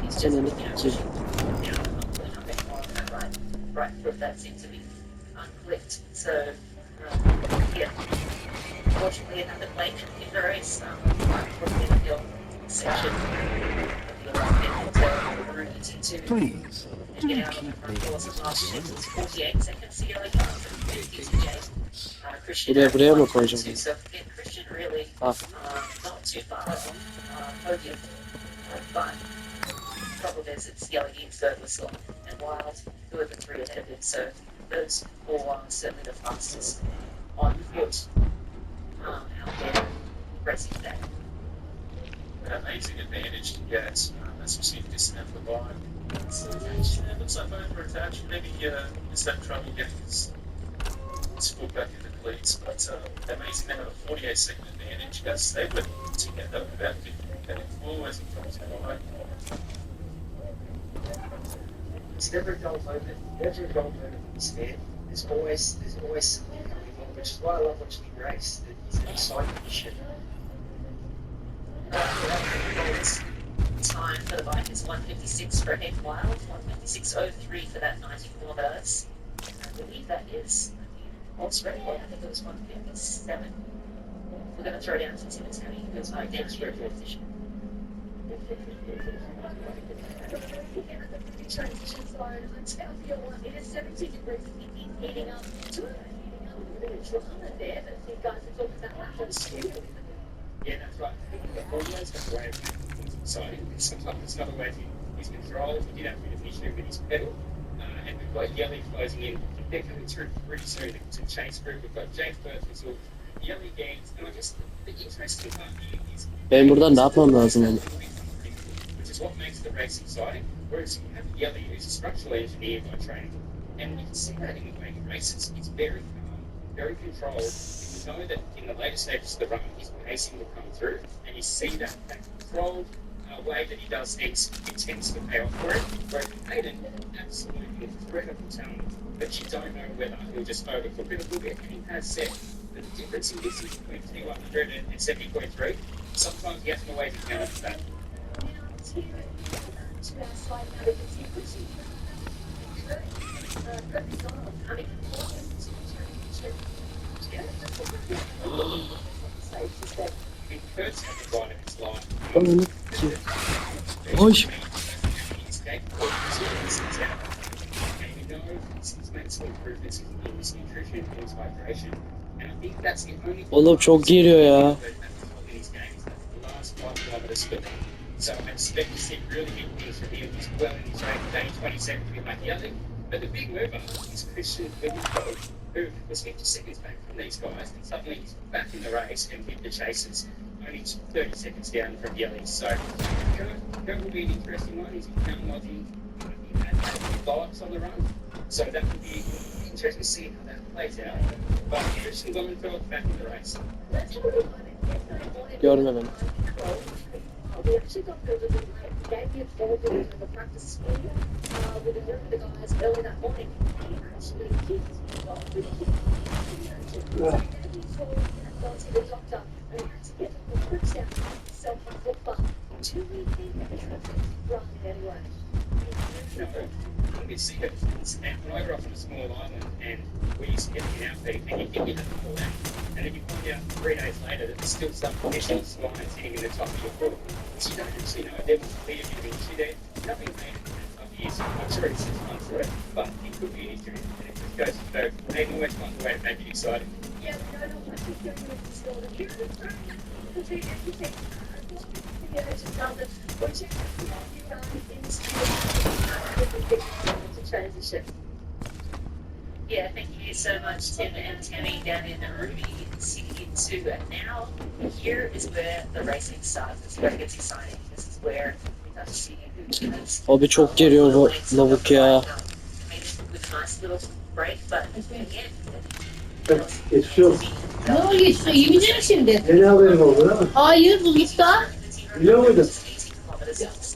[SPEAKER 3] He's just right foot that seems to be unclipped. So fortunately another plate in the race. Unfortunately the field section of the route to
[SPEAKER 6] Please,
[SPEAKER 3] and
[SPEAKER 6] do
[SPEAKER 3] get out on the
[SPEAKER 6] keep
[SPEAKER 3] front
[SPEAKER 6] making
[SPEAKER 3] course
[SPEAKER 6] this
[SPEAKER 3] of last year.
[SPEAKER 6] possible.
[SPEAKER 3] It was 48 seconds to go like Christian
[SPEAKER 1] Buraya mı koyacağım?
[SPEAKER 3] So Christian really not too far on podium, but the problem is it's Yellow in third was Slot and Wild, who are the three ahead of it. So those four are certainly the fastest on foot out there racing today.
[SPEAKER 8] An amazing advantage to get as we see this snap the line. So it looks like both were attached. Maybe just have trouble getting his foot back in the cleats, but amazing they have a 48-second advantage as they were together about 50 getting forward as he comes by.
[SPEAKER 9] It's never a dull moment. Never a dull moment in this man. There's always something going on, which is why I love watching him race. He's an exciting mission.
[SPEAKER 3] Time for the bike is 1:56 for Head Wild, 1:56.03 for that 90 kilometers. I believe that is course record. I think it was 1:57. we're going to throw down to Tim and Tammy because I did for a transition. Transition zone. I tell you what, it is 17 degrees. It is heating up. To it, heating up. A bit of drama there, but you guys are talking about that from studio.
[SPEAKER 4] Yeah, that's right. The always got a way of making things exciting. Sometimes it's not always in his control. He did have a bit of an issue with his pedal. And we've got Yelly closing in. They're coming through pretty soon to chase through. We've got James Birtwistle, Yelly Gaines, and I guess the interesting part here is
[SPEAKER 1] Benim buradan ne yapmam lazım ama?
[SPEAKER 4] which is what makes the race exciting. Whereas you have Yelly, who's a structural engineer by training, and you can see that in the way he races. He's very calm, very controlled. You know that in the later stages of the run, his pacing will come through, and you see that controlled way that he does things, it tends to pay off for it. Whereas Hayden, absolutely incredible talent, but you don't know whether he'll just overcook it a little bit. And he has said that the difference in this is between T100 and 70.3. Sometimes you have to always account for that. It hurts having right in his life.
[SPEAKER 1] Oy. Oğlum çok geliyor ya.
[SPEAKER 4] So I expect to see really big things from him as well in his range day 27 to be like the other. But the big mover is Christian Williams, who was 50 seconds back from these guys, and suddenly he's back in the race and with the chasers only 30 seconds down from Yelly. So that will be an interesting one. He's counting on he had blow-ups on the run. So that will be interesting to see how that plays out. But Christian Blumenfeld back in the race.
[SPEAKER 1] Görme beni.
[SPEAKER 3] We actually got through the late. We gave the availability of the practice speed with a number of the guys early that morning. He actually kicked gone to the doctor and had to get the trips out himself on foot, but 2 weeks in the traffic running anyway.
[SPEAKER 4] You can see it. And when I grew up on a small island and we used to get in our feet and you think you didn't fall out. And then you find out 3 days later that there's still some conditions lines sitting in the top of your foot. So you don't actually know there was a bit of an issue there. Nothing made it in 5 years. I'm sure it's 6 months for it, but it could be an issue. And it just goes to show they always find a way to make it exciting.
[SPEAKER 3] Yeah, we don't know what to do with the store. The kids are trying to take everything. Together to tell them, we're checking out you in the street to transition. Yeah, thank you so much, Tim and Tammy down in Ruby in City 2. And now, here is where the racing starts. It's where it gets exciting. This is where we got to see who has.
[SPEAKER 1] Abi çok geliyor bu lavuk ya.
[SPEAKER 3] With a nice little break, but again.
[SPEAKER 5] Geçiyor.
[SPEAKER 7] Ne oluyor işte? Yemeyecek şimdi.
[SPEAKER 5] Yeni haberim oldu değil mi?
[SPEAKER 7] Hayır, bu lütfen.
[SPEAKER 5] Biliyor muydun?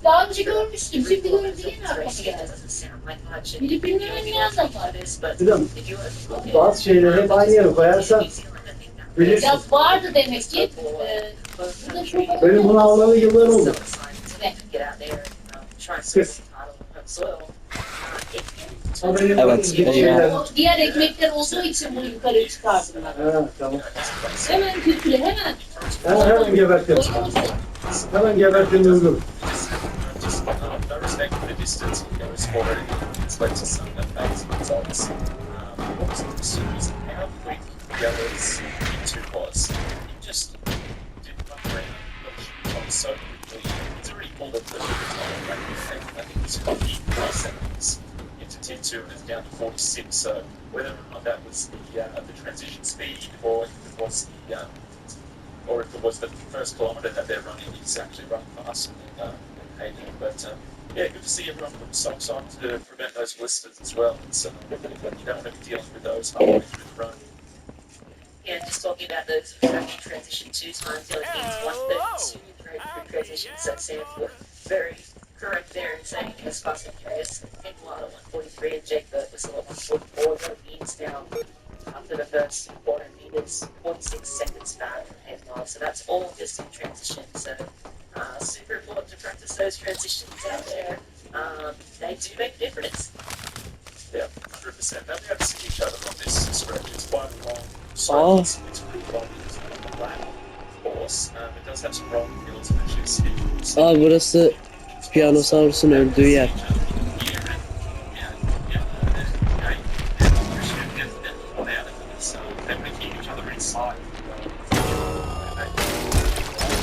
[SPEAKER 7] Daha önce görmüştüm. Şimdi görünce yine aklıma geldi. Filipinler'in nereden var?
[SPEAKER 5] Dedim, bazı şeyleri hep aynı yere koyarsan bilirsin.
[SPEAKER 7] Ya vardı demek ki. Burada çok
[SPEAKER 5] Benim bunu almalı yıllar oldu.
[SPEAKER 1] Evet, eyvah.
[SPEAKER 7] O diğer ekmekler olduğu için bunu yukarı çıkardım ben.
[SPEAKER 5] Ha, tamam.
[SPEAKER 7] Hemen kültüre, hemen.
[SPEAKER 5] Hemen gebertim. Hemen gebertim uygun.
[SPEAKER 8] No respect for the distance he goes for it. It's led to some amazing results. What was interesting is how quick Yellow's into was. He just didn't run around, but so quickly. He's already pulled a third of the time. I think he's 54 seconds into Tier 2 and it's down to 46. So whether or not that was the transition speed or if it was or if it was the first kilometre that they're running, he's actually run faster than Hayden. But yeah, good to see everyone put socks on to prevent those blisters as well. It's, you don't want to be dealing with those halfway through the run.
[SPEAKER 3] Yeah, just talking about those tracking transition 2 times, the other things 132 through transition, so Sam, you're very correct there in saying as fast and furious. Meanwhile, 143 and Jake Burt was still at 144. That means now after the first 400 meters, 46 seconds back from Headline. So that's all just in transition. So super important to practice those transitions out there. They do make a difference.
[SPEAKER 8] Yeah, 100%. Now we haven't seen each other on this stretch. It's quite long. So
[SPEAKER 1] Oh.
[SPEAKER 8] it's pretty long. It's on the lap. course, it does have some rolling hills and actually steep.
[SPEAKER 1] Burası Piyanosaurus'un öldüğü yer.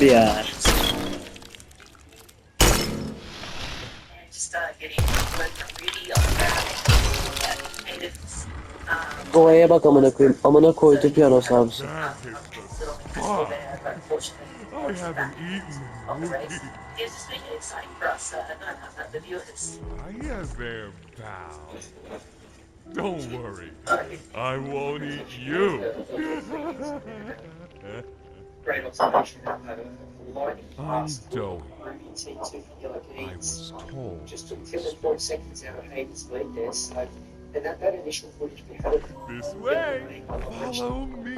[SPEAKER 1] Bir ya. Doğaya bak amına koyayım. Amına koydu Piyanosaurus'u.
[SPEAKER 6] That is the spot. I haven't eaten in weeks. Hiya there, pal. Don't worry, I won't eat you.
[SPEAKER 9] Great observation. Lightning
[SPEAKER 6] I'm
[SPEAKER 9] fast.
[SPEAKER 6] Dowie.
[SPEAKER 9] Ruby T2 yellow
[SPEAKER 6] I
[SPEAKER 9] keys.
[SPEAKER 6] was told
[SPEAKER 9] Just
[SPEAKER 6] to
[SPEAKER 9] took
[SPEAKER 6] whisper.
[SPEAKER 9] 7.4 seconds out of Hayden's lead there, so and that initial footage we had of
[SPEAKER 6] This way. Follow me.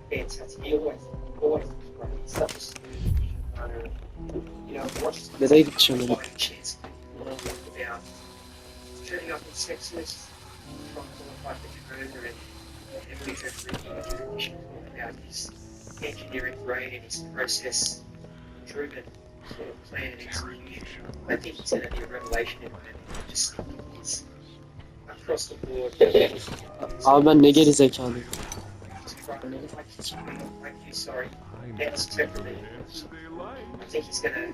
[SPEAKER 9] fantastic. He always was great. He's such a smooth runner. You know, watch
[SPEAKER 1] Nereye gideceğim oğlum?
[SPEAKER 9] chance about turning up in Texas, trying to qualify for Jakarta, and we had really about his engineering brain and his process driven sort of plan and execution. I think he's going to be a revelation in that. Just think he's across the board.
[SPEAKER 1] Abi ben ne geri zekalıyım.
[SPEAKER 9] Like you, sorry.
[SPEAKER 6] I know
[SPEAKER 9] That's temperament.
[SPEAKER 6] they like.
[SPEAKER 9] I think he's gonna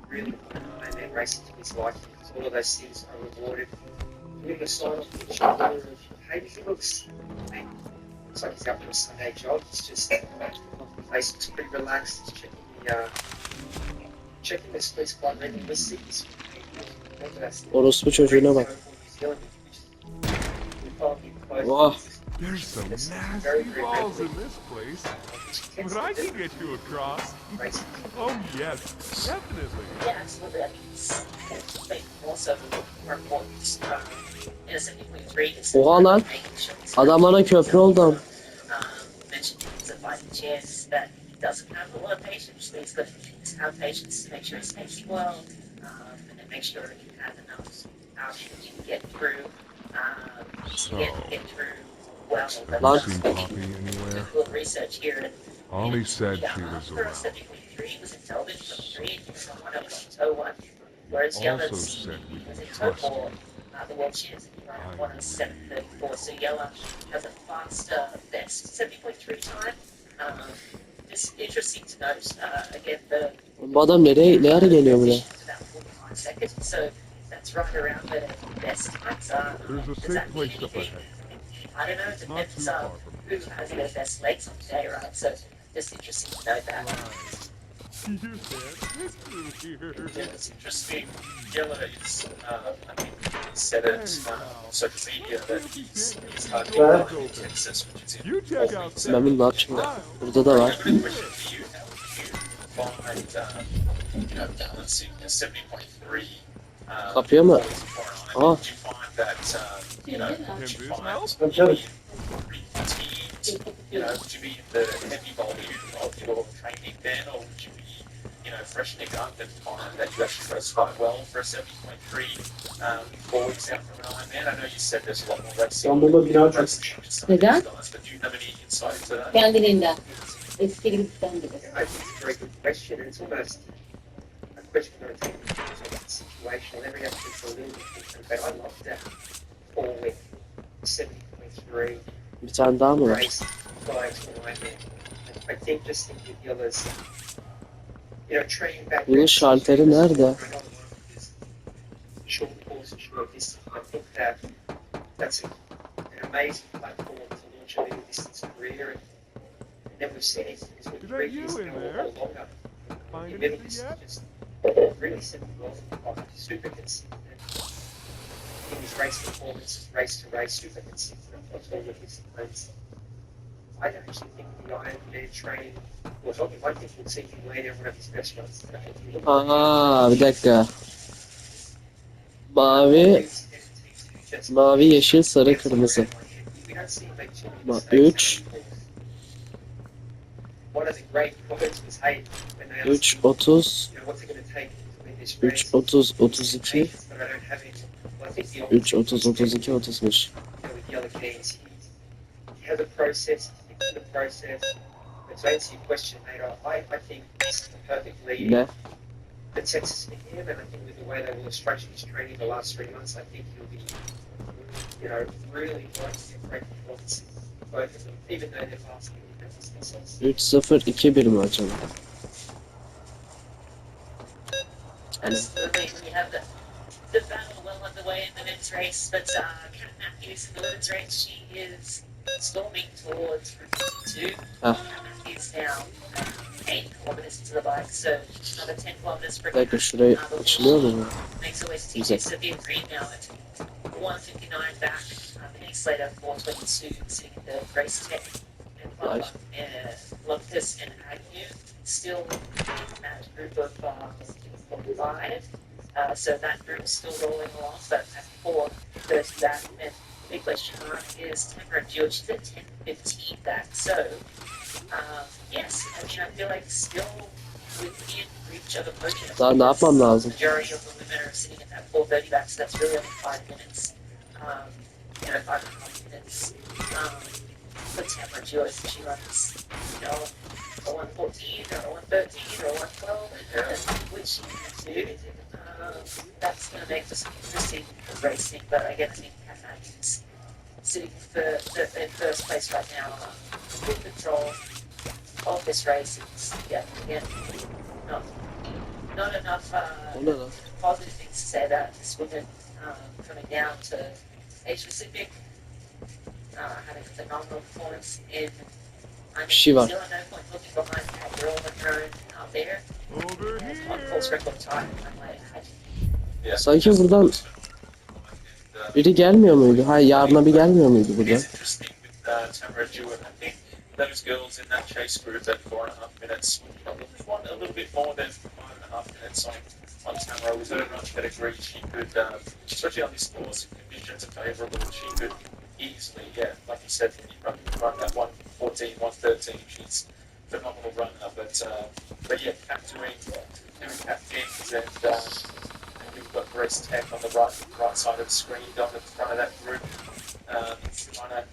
[SPEAKER 9] really find that race into his life because all of those things are rewarded. With the sign off the shoulder, hey, he looks like he's out for a Sunday jog. It's just the face looks pretty relaxed. He's checking the space quite regularly. Let's see this.
[SPEAKER 1] Orospu çocuğuna bak. Oh.
[SPEAKER 6] There's some nasty balls in this place, but I can get you across. Oh yes, definitely.
[SPEAKER 3] Yeah, absolutely. I mean, they also are important. In a 70.3, it's
[SPEAKER 1] Oha lan. Adam bana köprü oldu.
[SPEAKER 3] mentioned he's a fighting chance that he doesn't have a lot of patience. So he's got to have patience to make sure he's pacing well, and make sure he has enough option to get through.
[SPEAKER 6] So,
[SPEAKER 3] Get through well.
[SPEAKER 6] have you seen Poppy anywhere?
[SPEAKER 3] A little research here. And,
[SPEAKER 6] Ollie said she was
[SPEAKER 3] for a
[SPEAKER 6] around.
[SPEAKER 3] 70.3 was in television from 3, someone else in tow 1. Whereas the
[SPEAKER 6] Also
[SPEAKER 3] others
[SPEAKER 6] said we
[SPEAKER 3] was in
[SPEAKER 6] can
[SPEAKER 3] tow
[SPEAKER 6] trust
[SPEAKER 3] 4, the world champions in one of 7:34. So Yella has a faster best 70.3 time. It's interesting to note, again, the
[SPEAKER 1] Bu adam ne ara geliyor buraya?
[SPEAKER 3] about 45 seconds. So that's right around the best times.
[SPEAKER 6] There's a
[SPEAKER 3] Does
[SPEAKER 6] safe
[SPEAKER 3] that mean
[SPEAKER 6] place up
[SPEAKER 3] anything?
[SPEAKER 6] ahead.
[SPEAKER 3] I don't know. It
[SPEAKER 6] Not too
[SPEAKER 3] depends
[SPEAKER 6] far from
[SPEAKER 3] who has their best legs on the day, right? So just interesting to note that.
[SPEAKER 6] You said here.
[SPEAKER 8] Yeah, it's interesting. Yella is, I think, he said it on social media that he's hard to in Texas, which is in
[SPEAKER 6] You check out
[SPEAKER 1] Ben bunu ne yapacağım? Burada da var.
[SPEAKER 8] I've got a question for you. How would you find, balancing a 70.3
[SPEAKER 1] Kapıyor mu? Aa.
[SPEAKER 8] Did you find that, did you find
[SPEAKER 5] Tabii tabii.
[SPEAKER 8] fatigued? Would you be in the heavy volume of your training then, or would you be, freshening up and find that you actually rest quite well for a 70.3 4 weeks out from an Ironman? I know you said there's a lot more racing.
[SPEAKER 5] İstanbul'da bina çok.
[SPEAKER 7] Neden?
[SPEAKER 8] But do you have any insight into that?
[SPEAKER 7] Kendiliğinden. Eski gidipten gibi.
[SPEAKER 9] I think it's a very good question, and it's almost a question that I take situational. Every athlete's a little bit different, but I love that 4-week 70.3
[SPEAKER 1] Bir tane daha mı var?
[SPEAKER 9] race prior to Ironman. I think just think with the others, training back.
[SPEAKER 1] Bunun şalteri nerede?
[SPEAKER 9] Short course and short distance. I think that's an amazing platform to launch a middle distance career. And then we've seen it with
[SPEAKER 6] Is that you
[SPEAKER 9] previous
[SPEAKER 6] in there?
[SPEAKER 9] or longer.
[SPEAKER 6] Find
[SPEAKER 9] The middle
[SPEAKER 6] anything
[SPEAKER 9] distance
[SPEAKER 6] yet?
[SPEAKER 9] just really simple golf, super consistent. In his race performance, race to race, super consistent across all the disciplines. I don't actually think the Ironman training will help him. I think we'll see him lay down one of his best runs today.
[SPEAKER 1] Aa, bir dakika. Mavi, yeşil, sarı, kırmızı. 3 3 30 3 30 32 3 30 32 35.
[SPEAKER 9] He has a process, the process, but to answer your question, mate, I think this is the perfect lead
[SPEAKER 1] Ne?
[SPEAKER 9] for Texas for him, and I think with the way they will have structured his training the last 3 months, I think he'll be, really going to great performance in both of them, even though they're vastly different themselves.
[SPEAKER 1] 3-0 2-1 mi acaba?
[SPEAKER 3] Absolutely. We have the battle well underway in the men's race, but Kat Matthews in the women's race, she is storming towards Route 2.
[SPEAKER 1] Ah.
[SPEAKER 3] Kat Matthews now 8 kilometers into the bike, so another 10 kilometers for
[SPEAKER 1] Bir dakika şurayı açılıyor mu?
[SPEAKER 3] makes her way to
[SPEAKER 1] Güzel.
[SPEAKER 3] TJ Sophia Green now at 1:59 back. Minutes later, 4:22 sitting in the race tech. And
[SPEAKER 1] Nice.
[SPEAKER 3] Loftus and Agnew still in that group of 5. So that group's still rolling along, but at 4:30 back. And the big question mark is Tamara Jewett. She's at 10:15 back. So, yes, I mean, I feel like still within reach of approaching.
[SPEAKER 1] Daha ne yapmam lazım?
[SPEAKER 3] Majority of the women are sitting at that 4:30 back, so that's really only 5 minutes. 5.5 minutes. For Tamara Jewett, she runs, a 1:14 or a 1:13 or a 1:12, which she can do. That's going to make for some interesting racing, but again, I think Kat Matthews sitting in first place right now, full control of this race. It's, again, not enough
[SPEAKER 1] O ne lan?
[SPEAKER 3] positive things to say about this woman coming down to Asia Pacific, having a phenomenal performance in.
[SPEAKER 1] Bir şey var.
[SPEAKER 3] Still at no point looking behind Kat. You're all McCurran out there.
[SPEAKER 6] Over
[SPEAKER 3] On
[SPEAKER 6] here.
[SPEAKER 3] course record time, I might add.
[SPEAKER 8] Yeah.
[SPEAKER 1] Sanki buradan biri gelmiyor muydu? Hayır, yarına bir gelmiyor muydu burada?
[SPEAKER 8] It's interesting with Tamara Jewett. I think those girls in that chase group at 4.5 minutes want a little bit more than 5.5 minutes on Tamara. With her run pedigree, she could, especially on this course, if conditions are favourable, she could easily, like you said, run that 1:14, 1:13. She's a phenomenal runner, but yeah, Kat doing Kat things, and we've got Grace Tech on the right side of the screen, down at the front of that group, trying to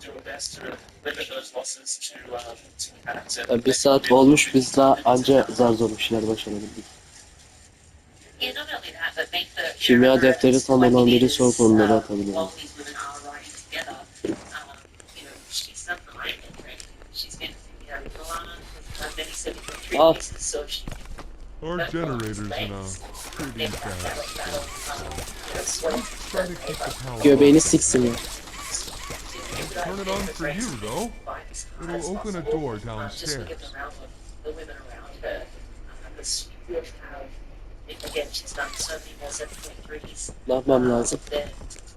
[SPEAKER 8] do our best to limit those losses to Kat.
[SPEAKER 1] Ya bir saat olmuş, biz daha anca zar zor bir şeyler başarabildik.
[SPEAKER 3] Yeah, not only that, but make the
[SPEAKER 1] Kimya defteri tam olan biri soğuk onları atabilir.
[SPEAKER 3] while these women are riding together, she's done the Ironman training. She's been, Milan has many 73
[SPEAKER 1] Ah.
[SPEAKER 3] races, so she
[SPEAKER 6] Our generator's in a pretty bad state. Try to keep the power
[SPEAKER 1] Göbeğini
[SPEAKER 6] on.
[SPEAKER 1] siksin ya.
[SPEAKER 6] Turn it on for you, though. It'll open a door
[SPEAKER 3] Just
[SPEAKER 6] downstairs.
[SPEAKER 3] look at the women around her. This would have, again, she's done so many more 7.3s.
[SPEAKER 1] Ne yapmam lazım?
[SPEAKER 3] Than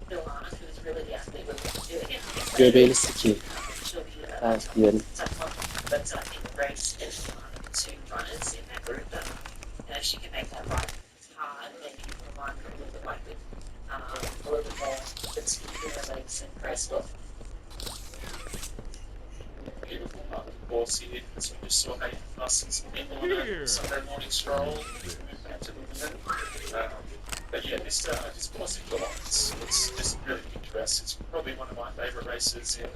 [SPEAKER 3] Milan, who's really the athlete we're going to do again.
[SPEAKER 1] Göbeğini sikeyim.
[SPEAKER 3] She'll be
[SPEAKER 1] Ha, diyelim.
[SPEAKER 3] but I think the race is two runners in that group. And if she can make that right hard, maybe remind her a little bit like with a little bit more speed in her legs and press with.
[SPEAKER 8] Beautiful part of the course here. So we just saw us and some people on a Sunday morning stroll. Moved back to the women. But yeah, this course in July, it's just really interesting. It's probably one of my favourite races in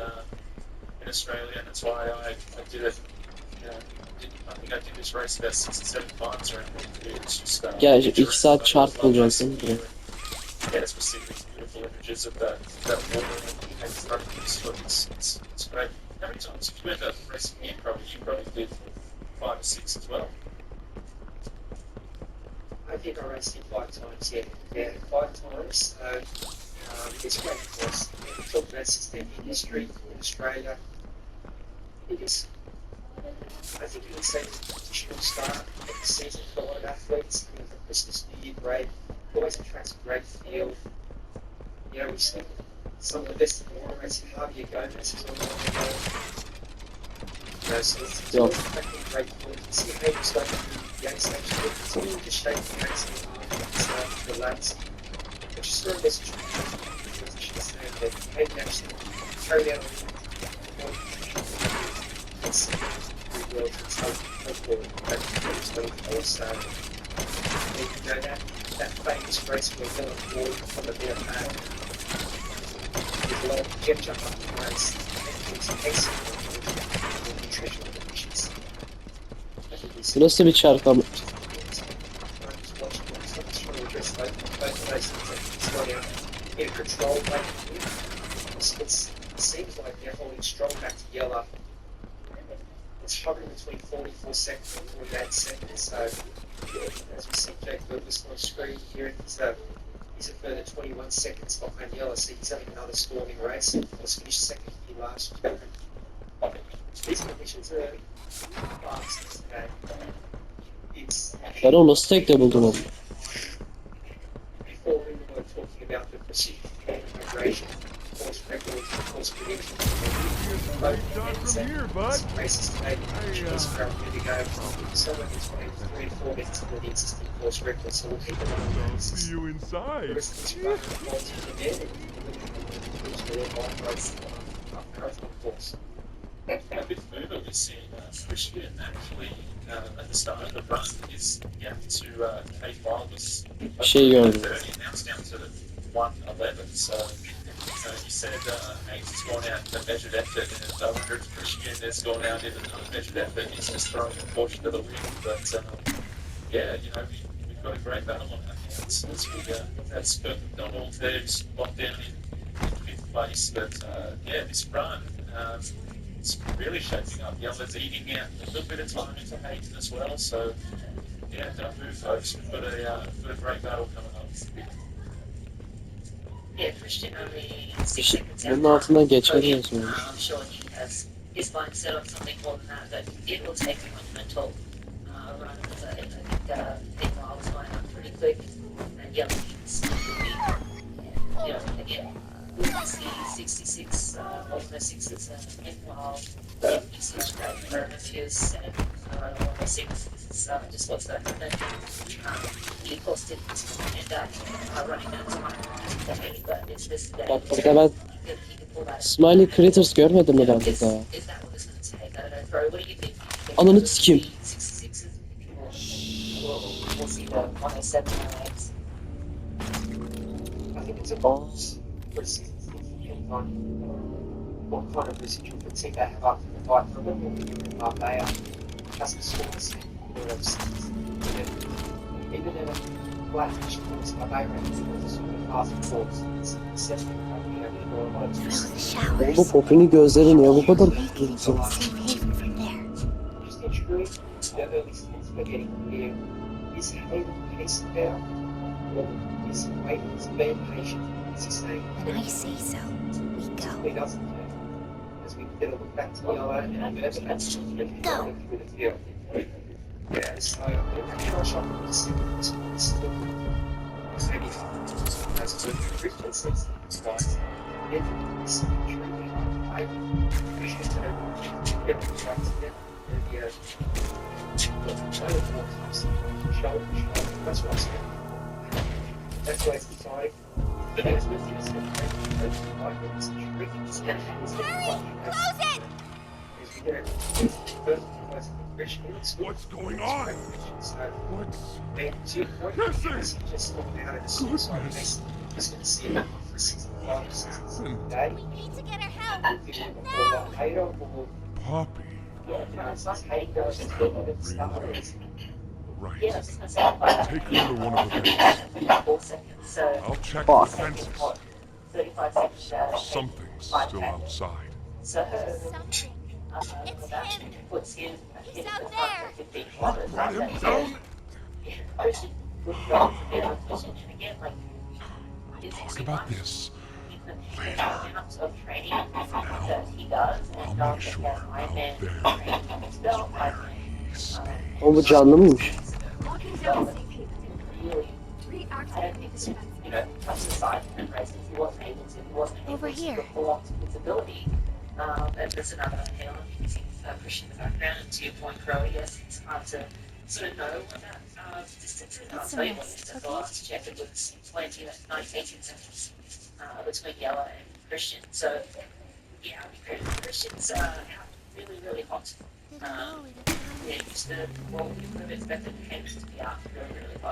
[SPEAKER 8] Australia, and that's why I did it. I think I did this race about 6 or 7 times around here. It's just
[SPEAKER 1] Ya 2 saat çarp bulacaksın buraya.
[SPEAKER 8] yeah, it's specific beautiful images of that water and it's great. How many times have you end up racing here? You probably did 5 or 6 as well.
[SPEAKER 9] I think I raced it 5 times, yeah, 5 times. So it's great course. We talk about sustainable history in Australia. I think you can say it's a traditional start of the season for a lot of athletes. For Christmas, New Year break, always attracts a great field. We see some of the best in the world racing. Javier Gomez is on the way. So it's always attracting a great field. You see Hayden's going through the young stage, continuing to shape the racing, relax. But just sort of message from the position saying that Hayden actually carried out it's pretty well to tell hopefully that it's going to so that famous race where Dylan Ford from the beer pad with a lot of jump up the race and it's excellent nutritional
[SPEAKER 1] Bu nasıl bir çarpma?
[SPEAKER 9] It seems like they're holding strong back to yellow. It's hovering between 44 seconds and 48 seconds. So, as we see Jake Lucas on screen here, he's a further 21 seconds behind yellow. So he's having another storming race. He was finished second here last year. These conditions are fast today. It's
[SPEAKER 1] Ben onu nasıl tekte buldum onu?
[SPEAKER 9] before we were talking about the precision migration, course records, course prediction.
[SPEAKER 6] Shot from here, bud.
[SPEAKER 9] Races today, just about a minute ago, somewhere between 3 and 4 minutes of the existing course record, so we'll keep it on.
[SPEAKER 6] I'll see you inside.
[SPEAKER 9] The rest of this run quality from there, which will involve race marathon course.
[SPEAKER 8] A bit further, we see Christian actually at the start of the run is down to K5 was
[SPEAKER 1] Şey gördüm.
[SPEAKER 8] 30, now it's down to 1:11. So you said Hayes has gone out in a measured effort, and I wonder if Christian has gone out in an unmeasured effort. He's just throwing a caution to the wind. But yeah, we've got a great battle on our hands. That's perfect. Donald there's locked down in fifth place, but yeah, this run. It's really shaping up. Yella's eating out a little bit of time into Hayden as well. So yeah, don't move, folks. We've got a great battle coming up.
[SPEAKER 3] Yeah, Christian only 6 seconds
[SPEAKER 1] Bunun altından geçmedi
[SPEAKER 3] I'm
[SPEAKER 1] yazıyor.
[SPEAKER 3] sure he has his mind set on something more than that, but it will take a monumental run. Because I think P1 was going up pretty quick, and Yellow needs again, we can see 66, almost 66 P1, usage rate for Matthews, and almost 6 just what's that happen. He of course didn't end up running that time today, but it's this day.
[SPEAKER 1] Bak burada ben
[SPEAKER 3] He can pull that.
[SPEAKER 1] Smiley Critters görmedim mi ben burada?
[SPEAKER 3] Is that what it's going to take? I don't know, bro. What do you think?
[SPEAKER 1] Ananı sikeyim.
[SPEAKER 3] 66 we'll see the 107 highlights.
[SPEAKER 9] I think it's a box. On what kind of residual fatigue they have after the fight. I remember when we were in Marbella, just the sports, even in a flat-ish course, Marbella was a sort of half course. It's essentially
[SPEAKER 2] Through the
[SPEAKER 1] Bu
[SPEAKER 2] showers.
[SPEAKER 1] popini gözleri niye bu kadar
[SPEAKER 2] Making it
[SPEAKER 1] kırmızı?
[SPEAKER 2] a safe haven from there.
[SPEAKER 9] just intriguing. The early steps we're getting here is Hayden pacing down, or is Hayden's being patient? Is he saying?
[SPEAKER 2] When I say so, we
[SPEAKER 9] He
[SPEAKER 2] go.
[SPEAKER 9] doesn't do. As we get a look back to yellow and that's
[SPEAKER 2] Go.
[SPEAKER 9] through the field. Yeah, so I'm going to try a shot with the second this maybe as a Christian says these guys, it's intriguing. I appreciate that get the tracks again. That's what I said. That's why it's exciting. The next with you is
[SPEAKER 6] What's going on? What's
[SPEAKER 9] Goodness.
[SPEAKER 2] We need to get her help.
[SPEAKER 6] Poppy? Right.
[SPEAKER 3] Yes,
[SPEAKER 6] Take her to one of the beds.
[SPEAKER 3] 4 seconds. So
[SPEAKER 6] I'll check
[SPEAKER 1] Fuck.
[SPEAKER 6] the fences.
[SPEAKER 3] 35 seconds.
[SPEAKER 6] Something's still outside.
[SPEAKER 3] So
[SPEAKER 2] Something. It's him.
[SPEAKER 3] puts his
[SPEAKER 2] He's out there.
[SPEAKER 3] 15 kilometers.
[SPEAKER 6] Run him down.
[SPEAKER 3] Christian would go for better vision, and again, like
[SPEAKER 6] We'll talk about this
[SPEAKER 3] the
[SPEAKER 6] later.
[SPEAKER 3] amounts of training that he does,
[SPEAKER 6] I'll
[SPEAKER 3] and
[SPEAKER 6] make
[SPEAKER 3] does
[SPEAKER 6] sure
[SPEAKER 3] that
[SPEAKER 6] out
[SPEAKER 3] Ironman
[SPEAKER 6] there
[SPEAKER 3] training on his belt,
[SPEAKER 6] where he stays.
[SPEAKER 1] O bu canlı mıymış?
[SPEAKER 10] Walking down the safe haven.
[SPEAKER 3] really, I
[SPEAKER 10] Reactivate
[SPEAKER 3] don't think it's, touched aside and races. He wasn't able to. He wasn't able
[SPEAKER 2] Over
[SPEAKER 3] to
[SPEAKER 2] here.
[SPEAKER 3] perform to his ability. And there's another hill. You can see Christian in the background. And to your point, Crow, yes, it's hard to sort of know what that distance is. I'll
[SPEAKER 2] That's
[SPEAKER 3] tell you
[SPEAKER 2] a
[SPEAKER 3] what,
[SPEAKER 2] mess,
[SPEAKER 3] at the
[SPEAKER 2] okay?
[SPEAKER 3] last check, it was 20, 19 seconds between Yellow and Christian. So, yeah, I'll be credit to Christian's out really, really hot.
[SPEAKER 2] Didn't know it.
[SPEAKER 3] Yeah, used to, well, we would have expected him to be out really, really hot.